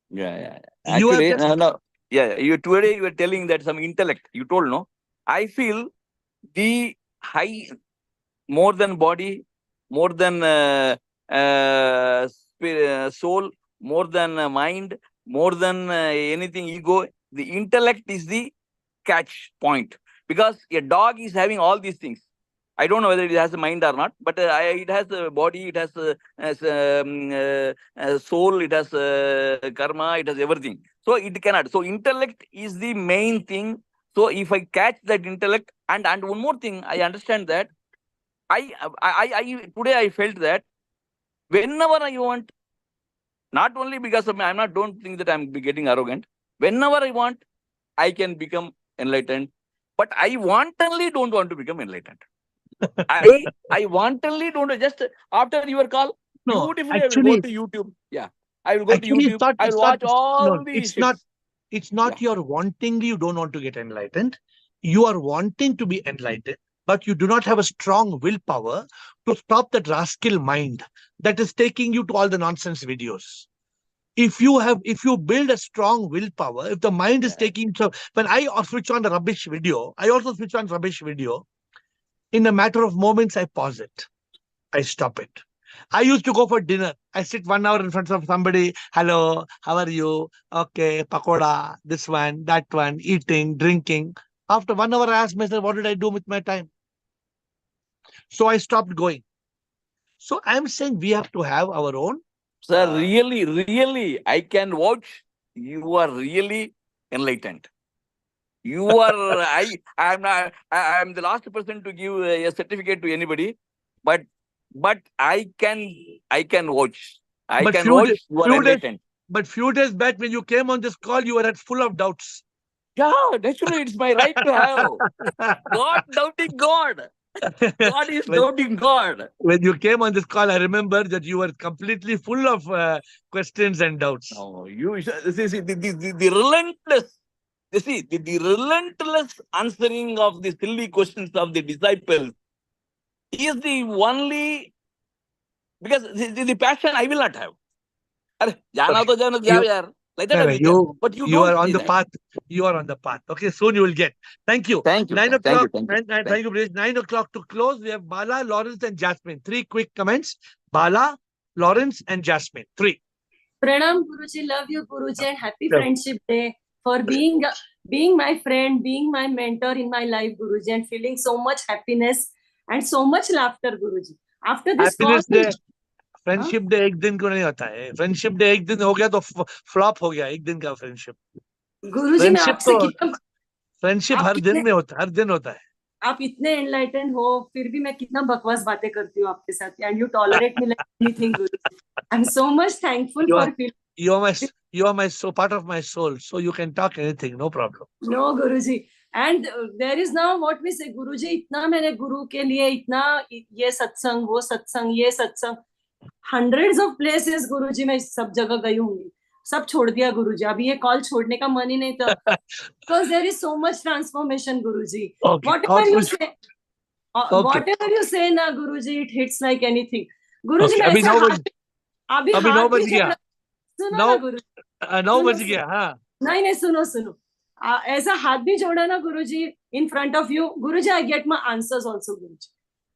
Yeah. You have Actually, just, no. Yeah, today you were telling that some intellect. You told, no? I feel the high, more than body, more than soul, more than mind, more than anything ego. The intellect is the catch point, because a dog is having all these things. I don't know whether it has a mind or not, but it has a body, it has a soul, it has karma, it has everything. So it cannot. So intellect is the main thing. So if I catch that intellect, and one more thing, I understand that I today I felt that whenever I want, not only because of me, don't think that I'm getting arrogant. Whenever I want, I can become enlightened. But I wantonly don't want to become enlightened. I wantonly don't, just after your call, beautifully I will go to YouTube. Yeah. I will go to YouTube. I will watch all these. It's not your wanting, you don't want to get enlightened. You are wanting to be enlightened, but you do not have a strong willpower to stop that rascal mind that is taking you to all the nonsense videos. If you build a strong willpower, if the mind is taking, so when I switch on the rubbish video, I also switch on rubbish video. In a matter of moments, I pause it. I stop it. I used to go for dinner. I sit 1 hour in front of somebody. Hello, how are you? Okay, pakoda, this one, that one, eating, drinking. After 1 hour, I asked myself, what did I do with my time? So I stopped going. So I'm saying we have to have our own. Sir, really, I can vouch. You are really enlightened. You are. I'm the last person to give a certificate to anybody, but I can vouch. I can vouch. You are enlightened. But few days back, when you came on this call, you were full of doubts. Yeah, naturally, it's my right to have. God doubting God. God is doubting God. When you came on this call, I remember that you were completely full of questions and doubts. No, you see the relentless. You see the relentless answering of the silly questions of the disciples is the only, because the passion I will not have. Jana to jana jao yaar. Like that No, I no, will tell. But you don't are on say the that. path. You are on the path. Okay, soon you will get. Thank you. Thank you. 9 Thank o'clock. you. Thank you. Thank you, Brijesh. 9 o'clock to close. We have Bala, Lawrence, and Jasmine. 3 quick comments. Bala, Lawrence, and Jasmine. 3. Pranam Guruji, love you Guruji, and happy Yeah. Friendship Day for being my friend, being my mentor in my life, Guruji, and feeling so much happiness and so much laughter, Guruji. After this call, Happiness Day. Friendship day एक दिन को नहीं होता है. Friendship day एक दिन हो गया तो फ्लॉप हो गया. एक दिन का फ्रेंडशिप. गुरुजी मैं आपसे कितना फ्रेंडशिप हर दिन में होता है. हर दिन होता है. आप इतने एनलाइटेंड हो फिर भी मैं कितना बकवास बातें करती हूँ आपके साथ and you tolerate me like anything Guruji. I am so much thankful for you are my so part of my soul, so you can talk anything, no problem. No Guruji. And there is now what we say, Guruji, इतना मैंने गुरु के लिए इतना ये सत्संग वो सत्संग ये सत्संग hundreds of places गुरुजी मैं सब जगह गई होंगी. सब छोड़ दिया गुरुजी. अभी ये कॉल छोड़ने का मन ही नहीं था. Because there is so much transformation, Guruji. Okay. Whatever you say, whatever you say ना गुरुजी, it hits like anything. गुरुजी मैं ऐसा अभी हाथ भी जोड़ा. सुनो ना गुरुजी. 9 बज गया. हाँ. नहीं सुनो. ऐसा हाथ भी जोड़ा ना गुरुजी in front of you. Guruji, I get my answers also, Guruji.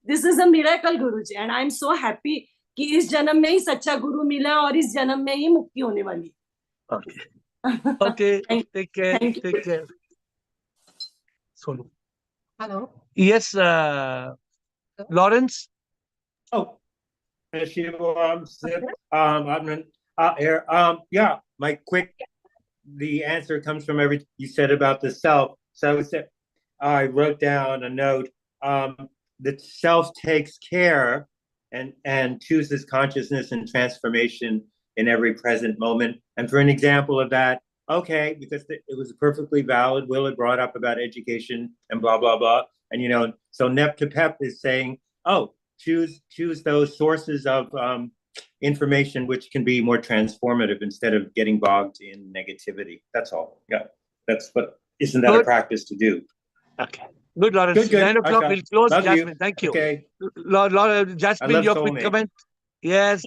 This is a miracle, Guruji, and I am so happy कि इस जन्म में ही सच्चा गुरु मिला और इस जन्म में ही मुक्ति होने वाली. Okay. Take care. Sonu. Hello. Yes, Lawrence. Oh, yeah, the answer comes from everything you said about the self. So I wrote down a note that self takes care and chooses consciousness and transformation in every present moment. And for an example of that, okay, because it was perfectly valid, Will had brought up about education and blah, blah, blah. And, so Nep to Pep is saying, oh, choose those sources of information which can be more transformative instead of getting bogged in negativity. That's all. Yeah, isn't that a practice to do? Okay. Good, Lawrence. Good. 9 o'clock, we'll close. Love Jasmine, you. thank you. Okay. Jasmine, your quick comment. Yes,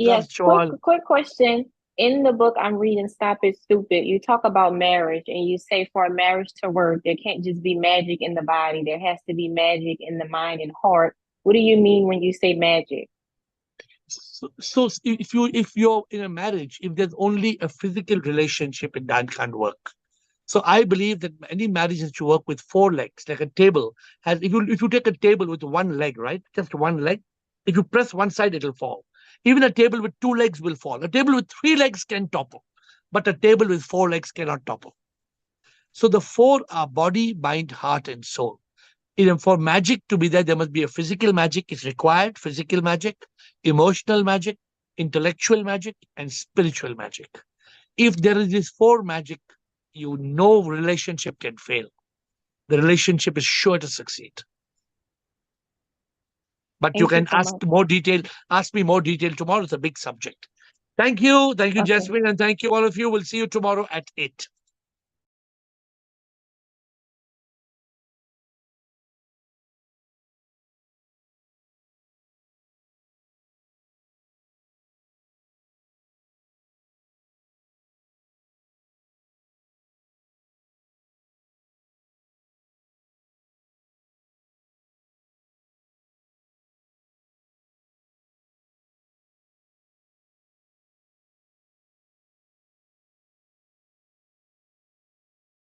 quick question. In the book I'm reading, Stop It Stupid, you talk about marriage and you say for a marriage to work, there can't just be magic in the body. There has to be magic in the mind and heart. What do you mean when you say magic? So if you're in a marriage, if there's only a physical relationship, it can't work. So I believe that any marriage has to work with 4 legs, like a table. If you take a table with 1 leg, right, just 1 leg, if you press one side, it'll fall. Even a table with 2 legs will fall. A table with 3 legs can topple, but a table with 4 legs cannot topple. So the 4 are body, mind, heart, and soul. For magic to be there must be a physical magic is required, physical magic, emotional magic, intellectual magic, and spiritual magic. If there is this 4 magic, no relationship can fail. The relationship is sure to succeed. But you can ask me more detail tomorrow. It's a big subject. Thank you, Jasmine, and thank you all of you. We'll see you tomorrow at 8.